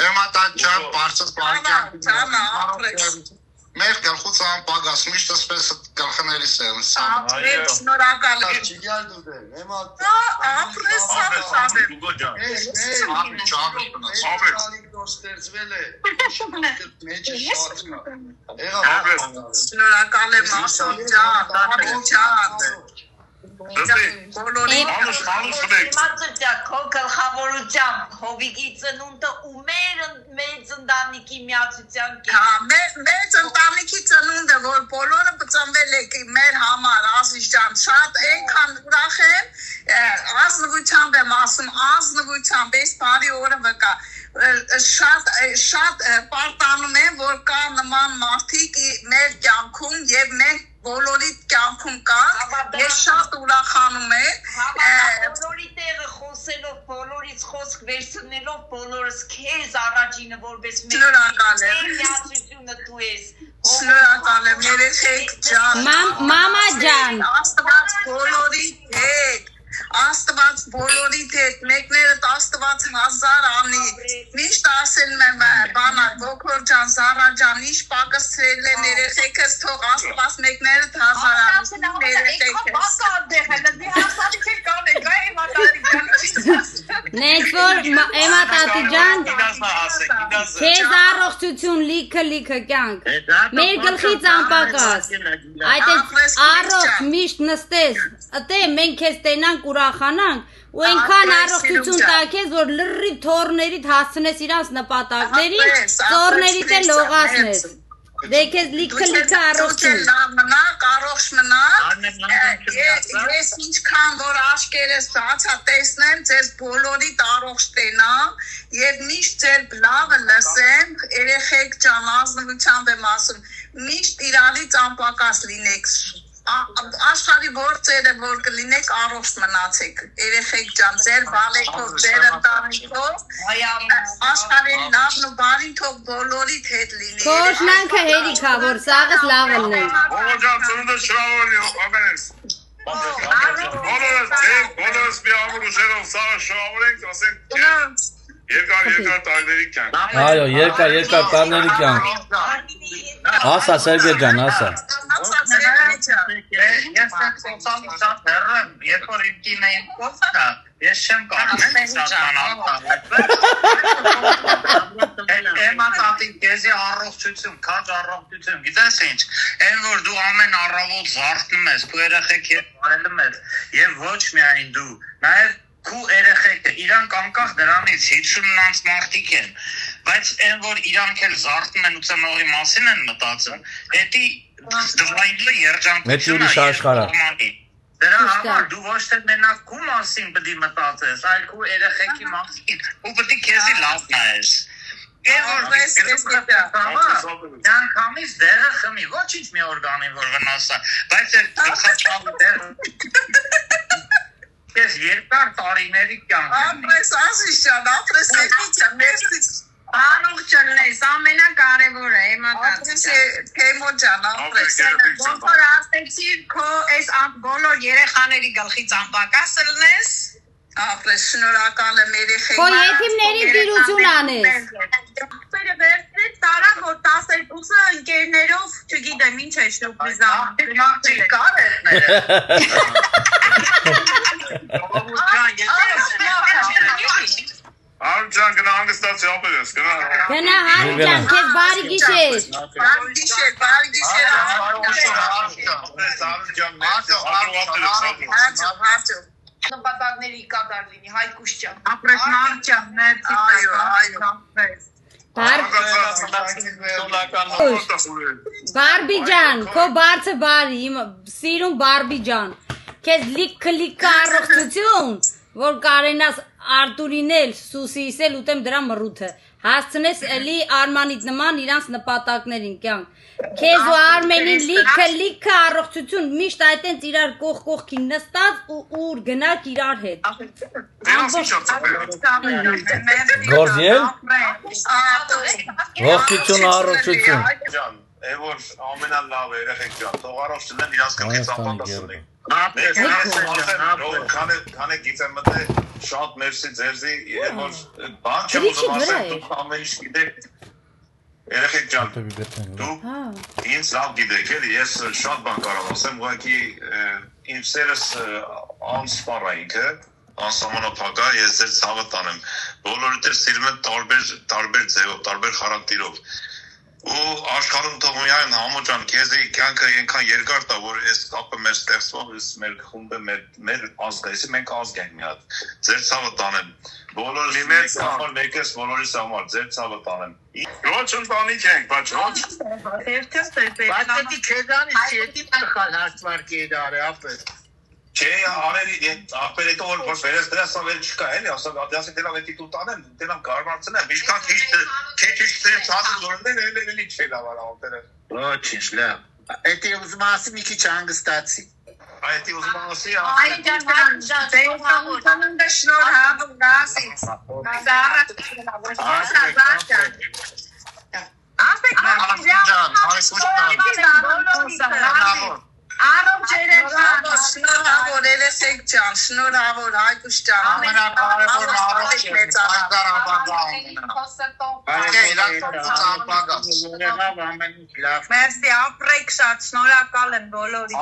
Էմատա ջան, բարձր պարկյան։ Մեր գլխուց անպագաս միշտ ասպես գլխներիս են։ Ապրեք, շնորհակալ եմ։ Չիգալ դու դե, էմատա։ Ապրես, ցավը։ Ստեղծվել է մեջը շատ կա։ Շնորհակալ եմ Ասոտ ջան, Դավիթ ջան։ Քո գլխավորությամբ Հովիկի ծնունդը ու մեր մեծ ընտանիքի միացության մեծ ընտանիքի ծնունդը, որ բոլորը ծնվել եք մեր համար, Ազիզ ջան, շատ այնքան ուրախ եմ, ազնվությամբ եմ ասում, ազնվությամբ, այս բարի օրը վկա, շատ պարտանում եմ, որ կա նման մարդիկ մեր կյանքում և մենք բոլորի կյանքում կան, ես շատ ուրախանում եմ։ Բոլորի տեղը խոսելով, բոլորից խոսք վերցնելով, բոլորս քեզ առաջինը որպես մեր միացությունը դու ես։ Շնորհակալ եմ, երեխեք ջան։ Մամա ջան։ Աստված բոլորի հետ։ Աստված բոլորի հետ, մեկներդ Աստված հազար անի, միշտ ասել եմ բանակ, Ոգոր ջան, Զարա ջան, ինչ պակսրել են երեխեքս, թող Աստված մեկներդ հազար անի, Նեջ որ Էմա տատի ջան, քեզ առողջություն լիքը կյանք, մեր գլխից անպակաս, այդ առողջ միշտ նստես, ըտե մենք քեզ տենանք ուրախանանք ու այնքան առողջություն տակ ես, որ լրիվ թորներիդ հասցնես իրանց նպատակներին, ծորներիդ էլ լողացնես, դե քեզ լիքը առողջություն։ Առողջ մնաք, ես ինչքան որ աշկերես բացա տեսնեմ, ձեզ բոլորիդ առողջ տենամ և միշտ ձեր լավը լսեմ, երեխեք ջան, ազնվությամբ եմ ասում, միշտ իրարից անպակաս լինեք, աշխարհի գործերը որ կլինեք առողջ մնացեք, երեխեք ջան, ձեր բալեքով, ձեր ընտանիքով, աշխարհի լավն ու բարին թող բոլորիդ հետ լինի։ Քո օրհնանքը հերիք ա, որ սաղս լավ լինի։ Ո՞վ ջան, ծնունդը շնորհավորի, ականես։ Բոլորս մի ամուր ուժերով սաղը շնորհավորենք, ասենք երկար տարիների կյանք։ Այո, երկար տարիների կյանք։ Ասա Սերգեյ ջան, ասա։ Ես սոցիալի շատ հեռը, երբ որ իմ կինը իմ կողքն է, ես չեմ կարող քեզի առողջություն, քաջ առողջություն, գիտես ինչ, այն որ դու ամեն առավոտ զարթնում ես, քո երեխեք հետ վարելում ես, եւ ոչ միայն դու, նաեւ քո երեխեքը իրանք անկախ դրանից 50-ից մարդիկ են, բայց այն որ իրանք էլ զարթնում են ու ծնողի մասին են մտածում, դա դժվարին երջանկություն է։ Դրա համար դու ոչ թե մենակ քո մասին պետք է մտածես, այլ քո երեխեքի մասին, ու պետք է քեզի լավ նայես։ Անգամից դերը խմի, ոչինչ մի օրգանին որ վնասա, բայց այդ գլխացավը դերը ես երկար տարիների կյանք ապրես ասիշան, ապրես եկիչան, մերսից Առողջ ելնես, ամենակարևորը, ապրես կեմո ջան, ապրես Ոնց ասեցի, քո այս բոլոր երեխաների գլխից անպակաս ելնես ապրես շնորհակալ եմ երեխեքի Քո եթիմների տիրություն անես Ախպերը վերցրեց տարա, որ 12-ը ընկերներով, չգիտեմ ինչ է շնորհիզան Գնացի կար էտները Արմջան գնա հանգստացի ապերես, գնա Գնա Հարմջան, քեզ բարի գիշեր Բարի գիշեր Նպատակների կատար լինի, Հայկուշ ջան ապրես նար ջան, ներցի Բարբի ջան, քո բարձը բարի, սիրուն Բարբի ջան Քեզ լիք առողջություն, որ կարենաս Արտուրինել, Սուսիսել ուտեմ դրա մռութը Հասցնես էլի Արմանիտ նման իրանց նպատակներին կյանք Քեզ ու Արմենին լիքը առողջություն միշտ այդտենց իրար կողքին նստած ու ուր գնաք իրար հետ Գործիել Ողջություն առողջություն Է որ ամենալավ երեխեք ջան, թող առողջ լինեն իրանց կողքից ապանդասնի Քանի գիտեմ մտե շատ մերսի ձերզի, երբ որ բան չեմ ուզում ասել, դուք ամեն ինչ գիտեք Երեխեք ջան, դուք ինձ լավ գիտեք, ես շատ բան կարող ասեմ, ուղղակի իմ սերս անսպառ է ինքը, անսահմանափակ է, ես ձեր ցավը տանեմ, բոլորդ էլ սիրում են տարբեր ձևով, տարբեր խարակտերով ու աշխարհում թող միայն համոջան քեզի կյանքը այնքան երկար տա որ այս կապը մեր ստեղծվող մեր խումբը մեր ազգը էսի մենք ազգ ենք մի հատ ձեր ցավը տանեմ բոլորի մեծ համար մեկս բոլորիս համար ձեր ցավը տանեմ ոչ ընտանիք ենք բայց ոչ Բայց դի քեզանից չետի տխալ հաշտվարկի դարը ապրես Չէ, արերի ախպերեկը որ վերես դրա սավեր չկա էլի, ասի դելավ էտի տու տանեմ, դելավ կարմարցնեմ, միշկան քեչ դեր ցածր որներ էլի չէ լավ արավտերը։ Ոչինչ լավ։ Էտի ուզում ասի մի քիչ հանգստացի։ Այդի ուզում ասի Այ ջան, շնորհավոր գասից Առողջ երեխան, շնորհավոր երեխեք ջան, շնորհավոր Հայկուշ ջան, ամենակարևորը առողջ Մերսի, ապրեք շատ, շնորհակալ եմ բոլորի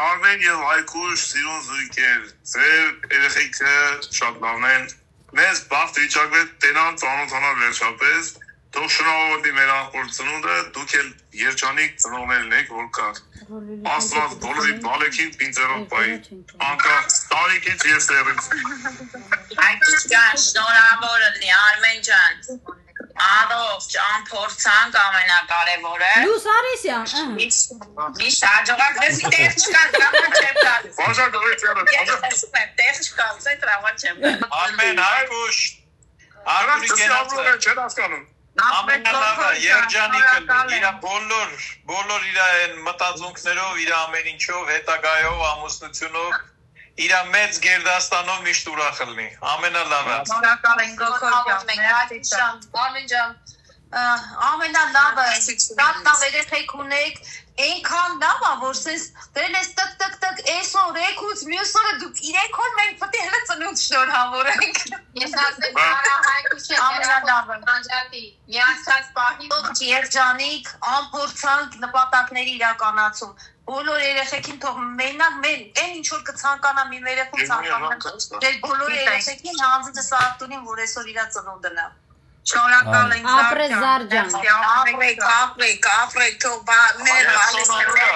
Արմեն և Հայկուշ սիրուն զույգեր, ձեր երեխեքը շատ լավն են, մեզ բաղթ վիճակվետ տենան ծանոթանալ վերջապես Թող շնորհավորի մեր ախորդ ծնունդը, դուք էլ երջանիկ ծնողներն եք, որ կար Աստված բոլորի բալեքին պինծերով պայի, անկախ տարիքից և սերից Հայկուշ ջան, շնորհավոր լինի, Արմեն ջան Առողջ, անփորձանք ամենակարևորը Լյուս Արիսյան Միշտ հաջողակվես տեղ չկա, դրաման չեմ կար Տեղ չկա, ուզե դրաման չեմ կար Արմեն, Հայկուշ Արտուրի կենացը Ամենալավը, երջանիկը, իր բոլոր իր մտածունքներով, իր ամեն ինչով, հետագայով, ամուսնությունով, իր մեծ գերդաստանով միշտ ուրախ լինի, ամենալավը։ Շնորհակալ ենք Գոքոր ջան, Արմեն ջան, ամենալավը, լավ երեխեք ունեք, այնքան լավ է, որ սենց դրել ես տկ, այսօր, էքուց, մյուս օրը դուք իրեք օր մենք պտի հլը ծնունդ շնորհավորենք։ Ես ասեմ, արա հայկուշը ամենալավը, միացած պահի, երջանիկ, անփորձանք նպատակների իրականացում, բոլոր երեխեքին թող մենակ այն ինչ որ կցանկանա մի երեխուն ցանկանա, դեր բոլոր երեխեքին հանձնը սարդունին, որ այսօր իրա ծնունդն է։ Շնորհակալ ենք Ապրես Զարջան։ Ապրեք, թող մեր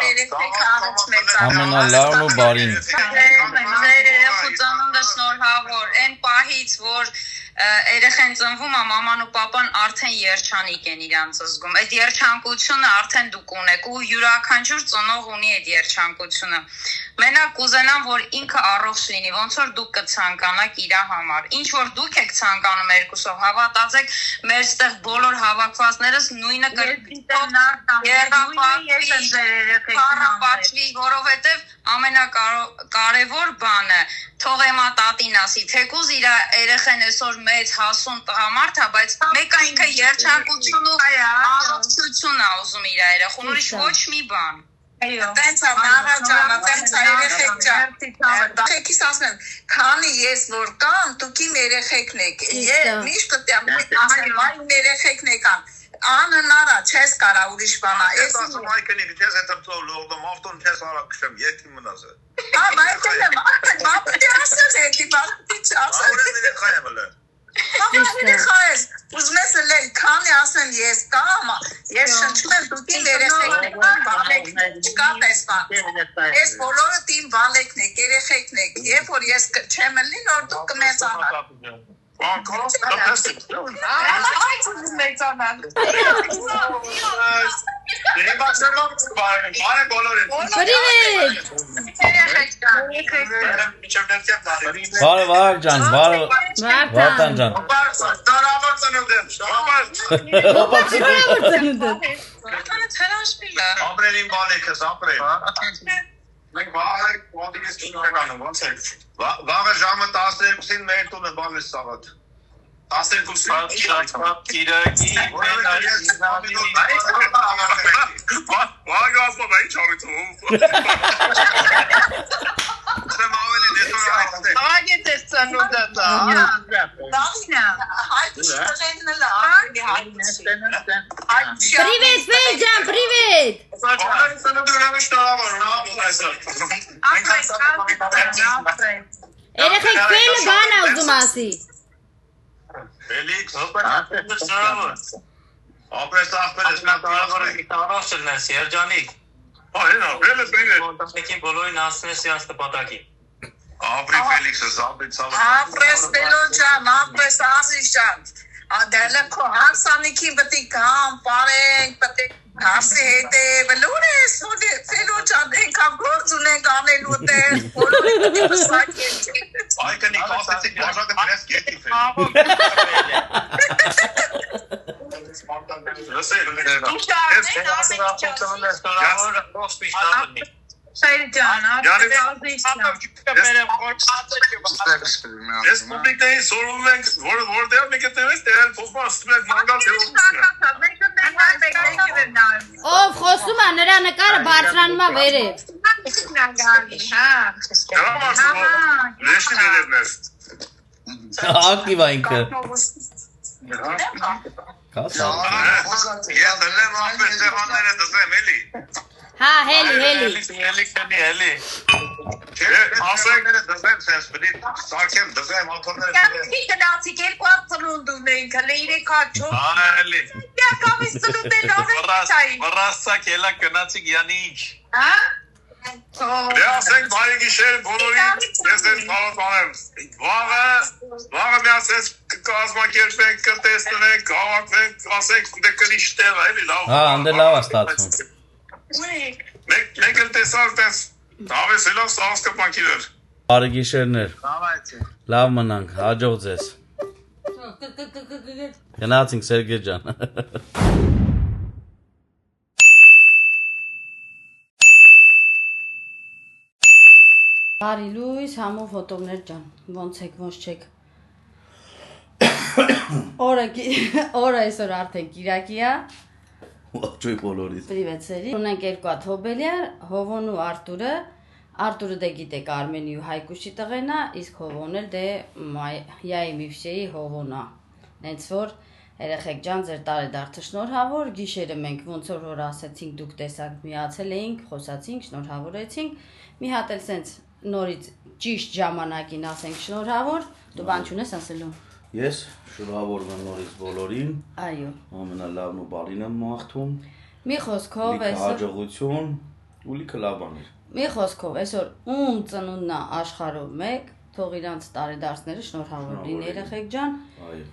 երեխեք առանց մեծ Ամենալավն ու բարին։ Ձեր երեխու ծնունդը շնորհավոր, այն պահից, որ երեխեն ծնվում է, մաման ու պապան արդեն երջանիկ են իրանց զգում։ Այդ երջանկությունը արդեն դուք ունեք ու յուրաքանչյուր ծնող ունի այդ երջանկությունը։ Մենակ կուզենամ, որ ինքը առողջ լինի, ոնց որ դուք կցանկանաք իր համար։ Ինչ որ դուք եք ցանկանում երկուսով, հավատացեք, մեր ստեղ բոլոր հավաքվածներս նույնը կրպի, որովհետև ամենակարևոր բանը թող եմա տատին ասի, թեկուզ իր երեխեն այսօր մեծ հասուն տղամարդ է, բայց մեկը ինքը երջանկություն ու առողջություն է ուզում իր երեխուն, ուրիշ ոչ մի բան։ Տենց է Մարաջանը, տենց է երեխեք ջան, երեխեքիս ասեմ, քանի ես որ կամ, դուք իմ երեխեքն եք, միշտ իմ երեխեքն եկան, անհնար է, չես կարա ուրիշ բանա, ես ասում այկենի, չես հետըպտով լողդում, ավտոն չես արա կշեմ, երկի մնազ է։ Բայց եմ, բապտի ասել եկի, բապտի չասել։ Ավորեն երեխա եմ ըլը։ Երեխա ես, ուզում ես լել, քանի ասեմ ես կամ, ես շնչում եմ դուք իմ երեխեքն եք, բալեքն չկա տեսման, ես բոլորը իմ բալեքն եք, երեխեքն եք, երբ որ ես չեմ լին, որ դուք կմեծանան։ Այդ ուզում մեծանան։ Բարև Աղջան, բարև Վարդան ջան։ Ապրելին բալեքս, ապրել։ Մենք վաղը ժամը 12-ին մեր տունը բալես սաղատ։ 12-ին շատմատ կիրակի վաղը ասում է ինչ արիցում։ Սեմ ավելի նետորայքտ է։ Ագետ ես ծանուդը դա։ Դասնա, հայտուշ տղենն էլ Привет, Ֆեյջան, привет։ Ալեն ծնուդը ուրեմն շնորհավոր, Երեխեք ֆեյլը բան ա ուզում ասի։ Ֆելիքս, ապրես աղբեր ես մենք կարևորը գիտարող չլնես, երջանիկ։ Այնա, վելը բինը։ Կոնտակտին բոլորին ասնես իրաց տպատակի։ Ապրի Ֆելիքսը, զաբի ծավը։ Ապրես Բելոն ջան, ապրես Ազիզ ջան։ Դելը քո հարսանիքին պետք է կամ բարենք, պետք է Հարսի հետ է, բլուր ես, Ֆելոն ջան, ենքան գործ ունենք անելու տեղ, բոլորի պետք է պսակ ենք։ Այկնի կասեցիք բաժակը դրես գետի Ֆելիքս։ Շայրջան, Ես պուբլիկայի սորում ենք, որտեղ մենք տևես տեղել փոխման ստում ենք մանգալ Ով խոսում է, նրա նկարը բարձրանում է վերև։ Լեշնի վերևն ես Ակտիվ է ինքը։ Ես դրեմ ապեր սեղանները դզեմ էլի Հա, հելի Հելի Ասենք դզեմ սենց պնիտ սարքեմ դզեմ աթորները Կամքի գնացիք երկու հատ ծնունդ ունենք, հլե իրեք հատ չոք Հելի Կամից ծնունդ են անենք Վռասցակ ելա կնացիք յանի ինչ Դե ասենք բարի գիշեր բոլորին ես են պարոտ Վաղը միասես կազմակերպենք, կտեստնենք, հավաքվենք, ասենք դե կրիշ տեղ է էլի լավ Հա, անդե լավ է ստացվում Մենք էլ տեսար տես Հավես էլավ սաղս կպանքիներ Բարի գիշերներ Լավ մնանք, հաջող ձեզ Գնացինք Սերգեյ ջան Բարի լույս, համով հոտովներ ջան, ոնց եք, ոնց չեք Օրը այսօր արդեն Կիրակի է։ Ողջույն բոլորից։ Պրիվետ սերի։ Ունենք երկու հատ հոբելյար, Հովոն ու Արտուրը։ Արտուրը դե գիտեք Արմենի ու Հայկուշի տղեն է, իսկ Հովոնն էլ դե Մայայի Միվշեի Հովոնն է։ Նենց որ երեխեք ջան, ձեր տարեդարձը շնորհավոր, գիշերը մենք ոնց որ ասեցինք, դուք տեսաք, միացել էինք, խոսացինք, շնորհավորեցինք։ Մի հատ էլ սենց նորից ճիշտ ժամանակին ասենք շնորհավոր, դու բան չունես ասելու։ Ես շնորհավորում եմ նորից բոլորին։ Այո։ Ամենալավն ու բարին եմ մաղթում։ Մի խոսքով այսօր հաջողություն ու լիքը լավ բաներ։ Մի խոսքով այսօր ում ծնունդն է աշխարհով մեկ, թող իրանց տարեդարձները շնորհավոր լինի երեխեք ջան։ Այո։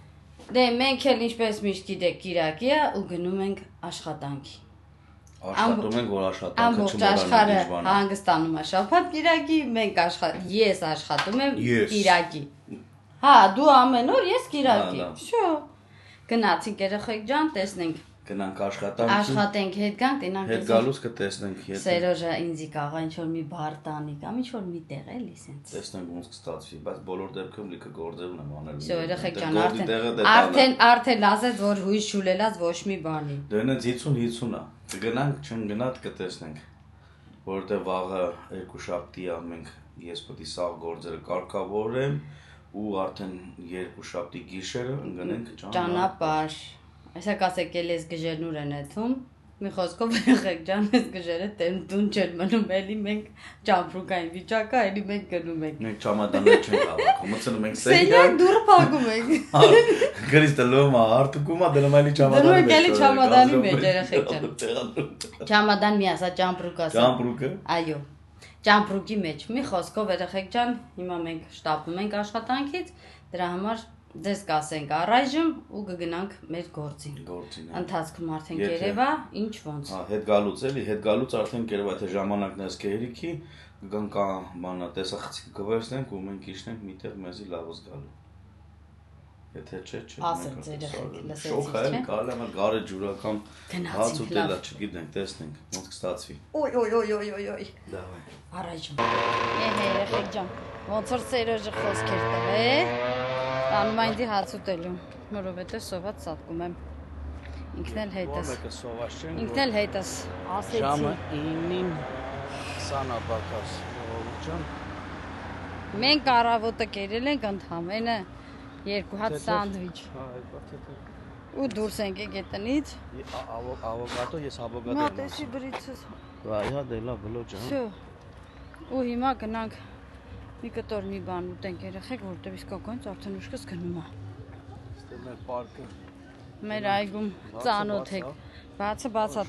Դե մենք էլ ինչպես միշտ գիտեք Կիրակի է ու գնում ենք աշխատանքի։ Աշխատում ենք, որ աշխատանքը ամբողջ աշխարհը հանգստանում է շաբաթ Կիրակի, մենք ես աշխատում եմ Կիրակի։ Հա, դու ամեն օր, ես Կիրակի։ Շո։ Գնացինք երեխեք ջան, տեսնենք։ Գնանք աշխատանքի։ Աշխատենք, հետ գանք, տենանք։ Հետ գալուց կտեսնենք հետ։ Սերոժը ինձի կաղա ինչ որ մի բար տանի կամ ինչ որ մի տեղ էլի սենց։ Տեսնենք ոնց կստացվի, բայց բոլոր դեպքում լիքը գործեր ունեմ անել։ Շո երեխեք ջան, արդեն ասեց որ հույս շուլելած ոչ մի բանի։ Դե նենց 50-50 է։ Կգնանք, չընկնա կտեսնենք։ Որովհետև վաղը երկու շաբթի է մենք ես պետք է սաղ գործերը կարգավորեմ ու արդեն երկու շաբթի գիշերը ընկնենք ճանապարհ։ Այսա կասեք էլ ես գժերն ուր են եթում, մի խոսքով երեխեք ջան, ես գժերը տուն չեն մնում, էլի մենք ճամպրուկային վիճակա, էլի մենք գնում ենք։ Մենք ճամադաններ չենք հավաքում, մտցնում ենք սենյակ դուռը փակում ենք։ Գրիստը լոմա, արտուկումա դնում էլի ճամադանի մեջ։ Դնում էլի ճամադանի մեջ երեխեք ջան։ Ճամադան մի ասա, ճամպրուկ ասա։ Ճամպրուկը։ Այո։ Ճամպրուկի մեջ, մի խոսքով երեխեք ջան, հիմա մենք շտապում ենք աշխատանքից, դրա համար Ձեզ կասենք առայժմ ու կգնանք մեր գործին։ Ընթացքում արդեն կերևա, ինչ ոնց։ Հա, հետ գալուց էլի, հետ գալուց արդեն կերևա, թե ժամանակն ես կհերիքի, կգանք բանա, տեսախցիկը կվերցնենք ու մենք իջնենք միտեղ մեզի լավս գալու։ Եթե չէ, ասել ձեր երեխեք, լսեցիք, չէ։ Շոկ է, կարելի է գարե ջուրական հաց ուտելա, չգիտենք, տեսնենք, ոնց կստացվի։ Օй։ Դավայ։ Առայժմ։ Երեխեք ջան, ոնց որ Սերոժը խոսքեր տվե։ Տանում այնձի հաց ուտելու, որովհետև սոված սատկում եմ, ինքն էլ հետս, ասեցի։ Ժամը 9-ին 20 ապակաս, ջան։ Մենք առավոտը կերել ենք ընդհանրապես երկու հատ սանդվիչ։ Ու դուրս ենք եկել տնից։ Ավոկադո, ես ավոկադո եմ։ Մատեսի բրիցս։ Վայա դելա բլո ջան։ Շո։ Ու հիմա գնանք մի կտոր մի բան ուտենք երեխեք, որտեղ իսկականից արդեն ուշքս գնում է։ Ստե մեր պարկը։ Մեր այգում ծանոթ եք։ Բացա,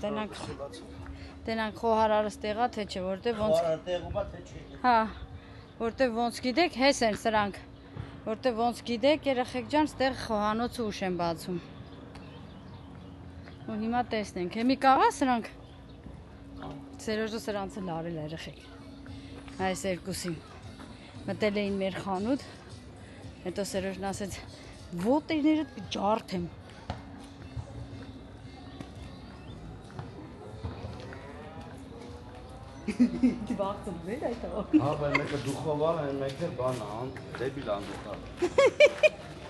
տենանք խոհարարը ստեղա, թե չէ, որտեղ ոնց։ Խոհարարը տեղում է, թե չէ։ Հա, որտեղ ոնց գիտեք, հես են սրանք։ Որտեղ ոնց գիտեք, երեխեք ջան, ստեղ խոհանոցը ուշ են բացում։ Ու հիմա տեսնենք, հեմի կաղա սրանք։ Սերոժը սրանցը լարել է երեխեք։ Այս երկուսին։ Մտել էին մեր խանութ, հետո Սերոժն ասեց, ոտերներդ ջարդեմ։ Դիվաղցը վեր այդ աղ։ Հա, բայց մեկը դուխովան են, մեկը բանան, դեբիլ անդուխա։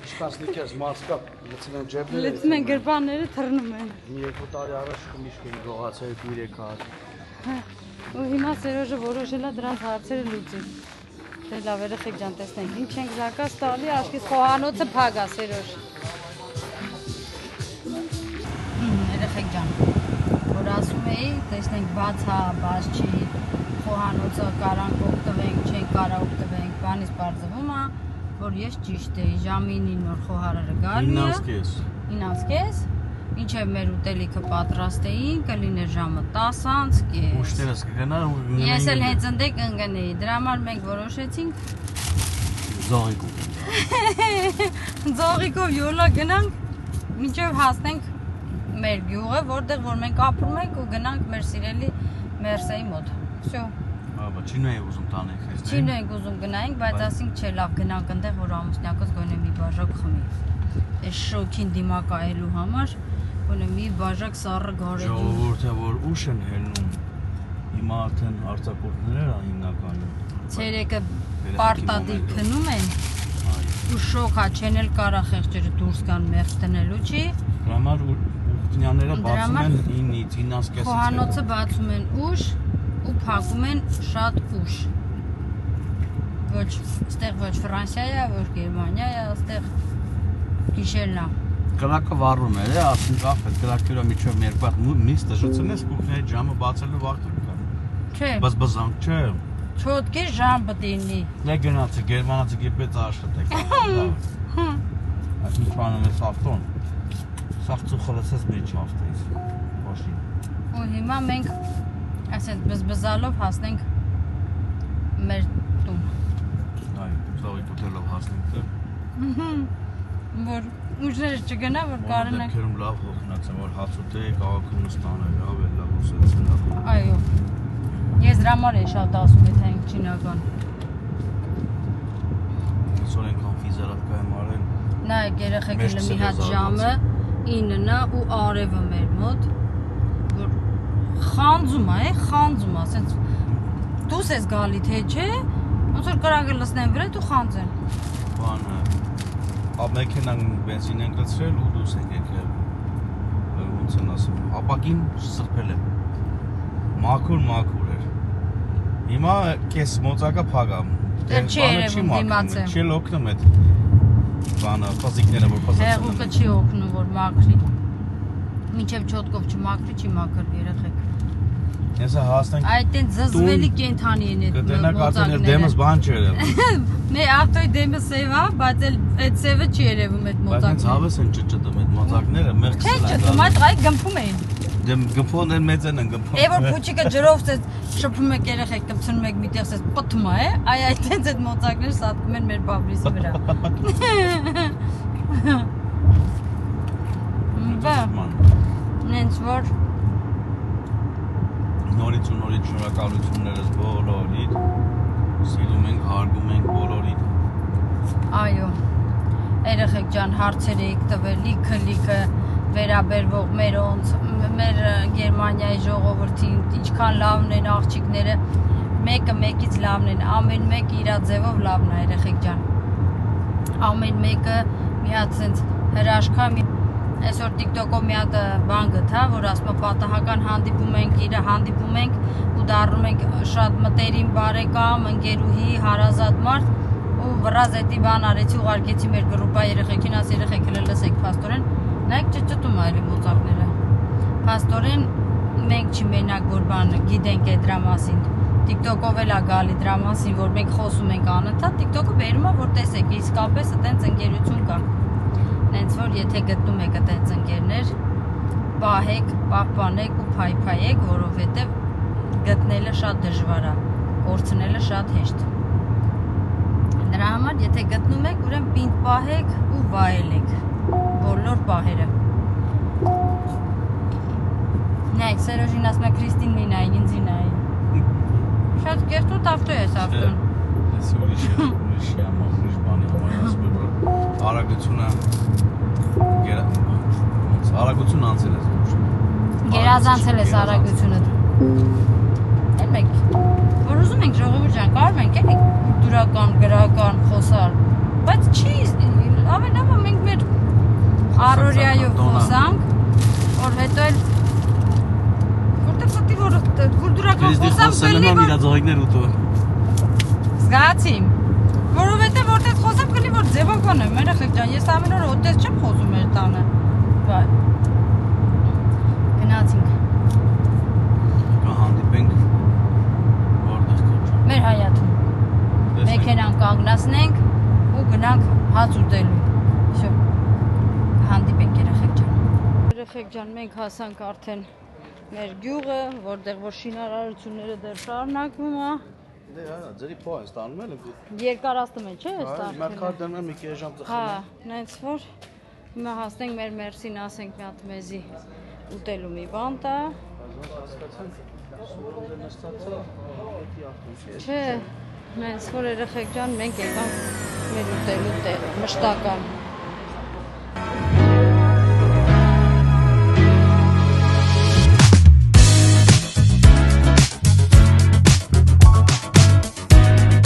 Իշկասնիկ ես մարսկա, լծում են ջեպները։ Լծում են գրպանները թռնում են։ Մի երկու տարի առաջ խմիշք էին գողացել 2-3 հատ։ Ու հիմա Սերոժը որոշել է դրանց հարցերը լուծի։ Դե լավ երեխեք ջան, տեսնենք, ինչ ենք զարկած տալի, աշկից խոհանոցը փակ է Սերոժ։ Երեխեք ջան, որ ասում էի, տեսնենք բաց հա, բաց չի, խոհանոցը կարանք օգտվենք, չենք կարա օգտվենք, բանից պարզվում է, որ ես ճիշտ էի, ժամի 9 օր խոհարարը գալի է։ 9:30 Ինչև մեր ուտելիքը պատրաստ էին, կլիներ ժամը 10:30 Ուշներս կգնար ու կգնեին։ Ես էլ հեծնդեկ ընկնեի, դրա համար մենք որոշեցինք Ձողիկով յոլա գնանք, մինչև հասնենք մեր գյուղը, որտեղ որ մենք ապրում ենք ու գնանք մեր սիրելի Մերսեի մոտ։ Всё։ Աբա չինո է ուզում տանենք քեզ։ Չինո ենք ուզում գնայինք, բայց ասինք չէ, լավ գնանք այնտեղ, որ ամուսնյակոս գոնե մի բաժակ խմի։ Այս շոքին դիմակայելու համար գոնե մի բաժակ սառը գարեջուր։ Ժողովուրդը որ ուշ են հելնում։ Հիմա արդեն արձակուրդներ են հիմնականում։ Ցերեկը պարտադիր քնում են։ ու շոքա չեն էլ կարա խեղճերը դուրս կան մեղք տնելու չի։ Դրա համար ուխտինյանները բացում են 9-ից 9:30-ից։ Խոհանոցը բացում են ուշ ու փակում են շատ ուշ։ Ոչ, ստեղ ոչ Ֆրանսիա է, ոչ Գերմանիա է, ստեղ գիշերն է։ Կրակը վառում է, ասում կապ է, կրակը միջով մի հատ միս դժոցնես կուխնայի ժամը բացելու վաղը կա։ Չէ։ Բզբզանք չէ։ Չոտկի ժամ պետք է լինի։ Դե գնացի գերմանացի գիպեց աշխատեք։ Այս ինչ բանում է սախտոն։ Սախտու խլացած մեջ ավտոյից։ Մաշին։ Ու հիմա մենք ասես բզբզալով հասնենք մեր տուն։ Այո, զավի ուտելով հասնենք դե։ Որ ուժեր չգնա, որ կարողանանք։ Դեպքերում լավ հոգնած եմ, որ հաց ուտեի, քաղաքում ստանել, ավելի լավ ուսեցին։ Այո։ Ես դրա համար եմ շատ ասում եմ, թե ենք չինական։ Այսօր ենքան ֆիզարատկա եմ արել։ Նայեք երեխեքելը մի հատ ժամը 9-ն է ու արևը մեր մոտ, որ խանձում է, ասենց դուս ես գալի թե չէ, ոնց որ կրակը լցնեն վրա դու խանձեն։ Բանը, մեքենան բենզին են գցրել ու դուս ենք եկել։ Ոնց են ասում, ապակին սրբել եմ։ Մաքուր էր։ Հիմա կես մոծակը փագամ։ Դեռ չի երևում դիմացը։ Չի օգնում այդ բանը, ֆազիկները որ ֆազացան։ Հեղուկը չի օգնում որ մաքրի։ Մինչև չոտկով չմաքրի, չի մաքր երեխեք։ Հեսա հասնենք։ Այդ տեն զզվելի կենթանի են այդ մոծակները։ Դեմս բան չի երևում։ Մեր ավտոյի դեմը սև է, բայց այդ սևը չի երևում այդ մոծակները։ Բայց ցավես են ճճտում այդ մոծակները, մեղքս են։ Չէ, ճճտում, այդ այ գմփում էին։ Դեմ գմփոն են մեծ են գմփոն։ Եվ որ փուչիկը ջրով ցած շփում եք երեխեք, կպցնում եք միտեղ ցած պտում է, այ այդտենց այդ մոծակները սատկում են մեր բաբլիսի վրա։ Բա։ Նենց որ նորից շնորհակալություններս բոլորիդ։ Սիրում ենք, հարգում ենք բոլորիդ։ Այո։ Երեխեք ջան, հարցեր եք տվել, լիքը վերաբերվող մեր Գերմանիայի ժողովրդին, ինչքան լավն են աղջիկները, մեկը մեկից լավն են, ամեն մեկը իր ձևով լավն է երեխեք ջան։ Ամեն մեկը մի հատ sense հրաշքա այսօր TikTok-ով մի հատ բան գտա, որ ասում է պատահական հանդիպում ենք ու դառնում ենք շատ մտերիմ բարեկամ, ընկերուհի, հարազատ մարդ ու վրազ էդի բան արեցի ուղարկեցի մեր գրուպա երեխեքին, աս երեխեք լսեք փաստորեն, նայեք ճճտում այլի մոծակները։ Փաստորեն մենք չի մենակ որ բան գիտենք այդ դրա մասին։ TikTok-ով էլ է գալի դրա մասին, որ մենք խոսում ենք անընդհատ, TikTok-ը բերում է որ տեսեք, իսկապես այդպես ընկերություն կա։ Նենց որ եթե գտնում եք այդպես ընկերներ, պահեք, պահպանեք ու փայփայեք, որովհետև գտնելը շատ դժվար է, կորցնելը շատ հեշտ։ Դրա համար եթե գտնում եք, ուրեմն պինդ պահեք ու վայելեք բոլոր պահերը։ Նայեք, Սերոժին ասում է Քրիստինին նային, ինձին նային։ Շատ կերտուտ ավտո ես ավտոն։ Ես ուրիշ բանի համար ասում եմ, որ արագություն անցել ես ոչ։ Գերազանցել ես արագությունը։ Էլ մենք, որ ուզում ենք ժողովուրդ ջան, կարում ենք էլի դուրական, գրական, խոսալ, բայց չի, ամենավը մենք մեր առօրյայով խոսանք, որ հետո էլ որտեղ ստի որ դուրական խոսանք կլինի, որ զգացիմ, որովհետև որտեղ խոսանք կլինի, որ ձևական է, մեր երեխեք ջան, ես ամեն օր օտես չեմ խոսում մեր տանը, գնացինք, կհանդիպենք որտեղ կոչ մեր հայաթում, մեքենան կանգնացնենք ու գնանք հաց ուտելու, հանդիպենք երեխեք ջան։ Երեխեք ջան, մենք հասանք արդեն մեր գյուղը, որտեղ որ շինարարությունները դեռ շարունակվում է։ Դե հա, ձերի փո են ստանում էլ։ Երկարացնում են, չէ՞, ստանում։ Հիմա քարտերն մի քիչ ժամ ծխում։ Հա, նայած որ հիմա հասնենք մեր մերսին, ասենք մի հատ մեզի ուտելու մի բան տա։ Չէ, նայած որ երեխեք ջան, մենք եկանք մեր ուտելու տեղը, մշտական։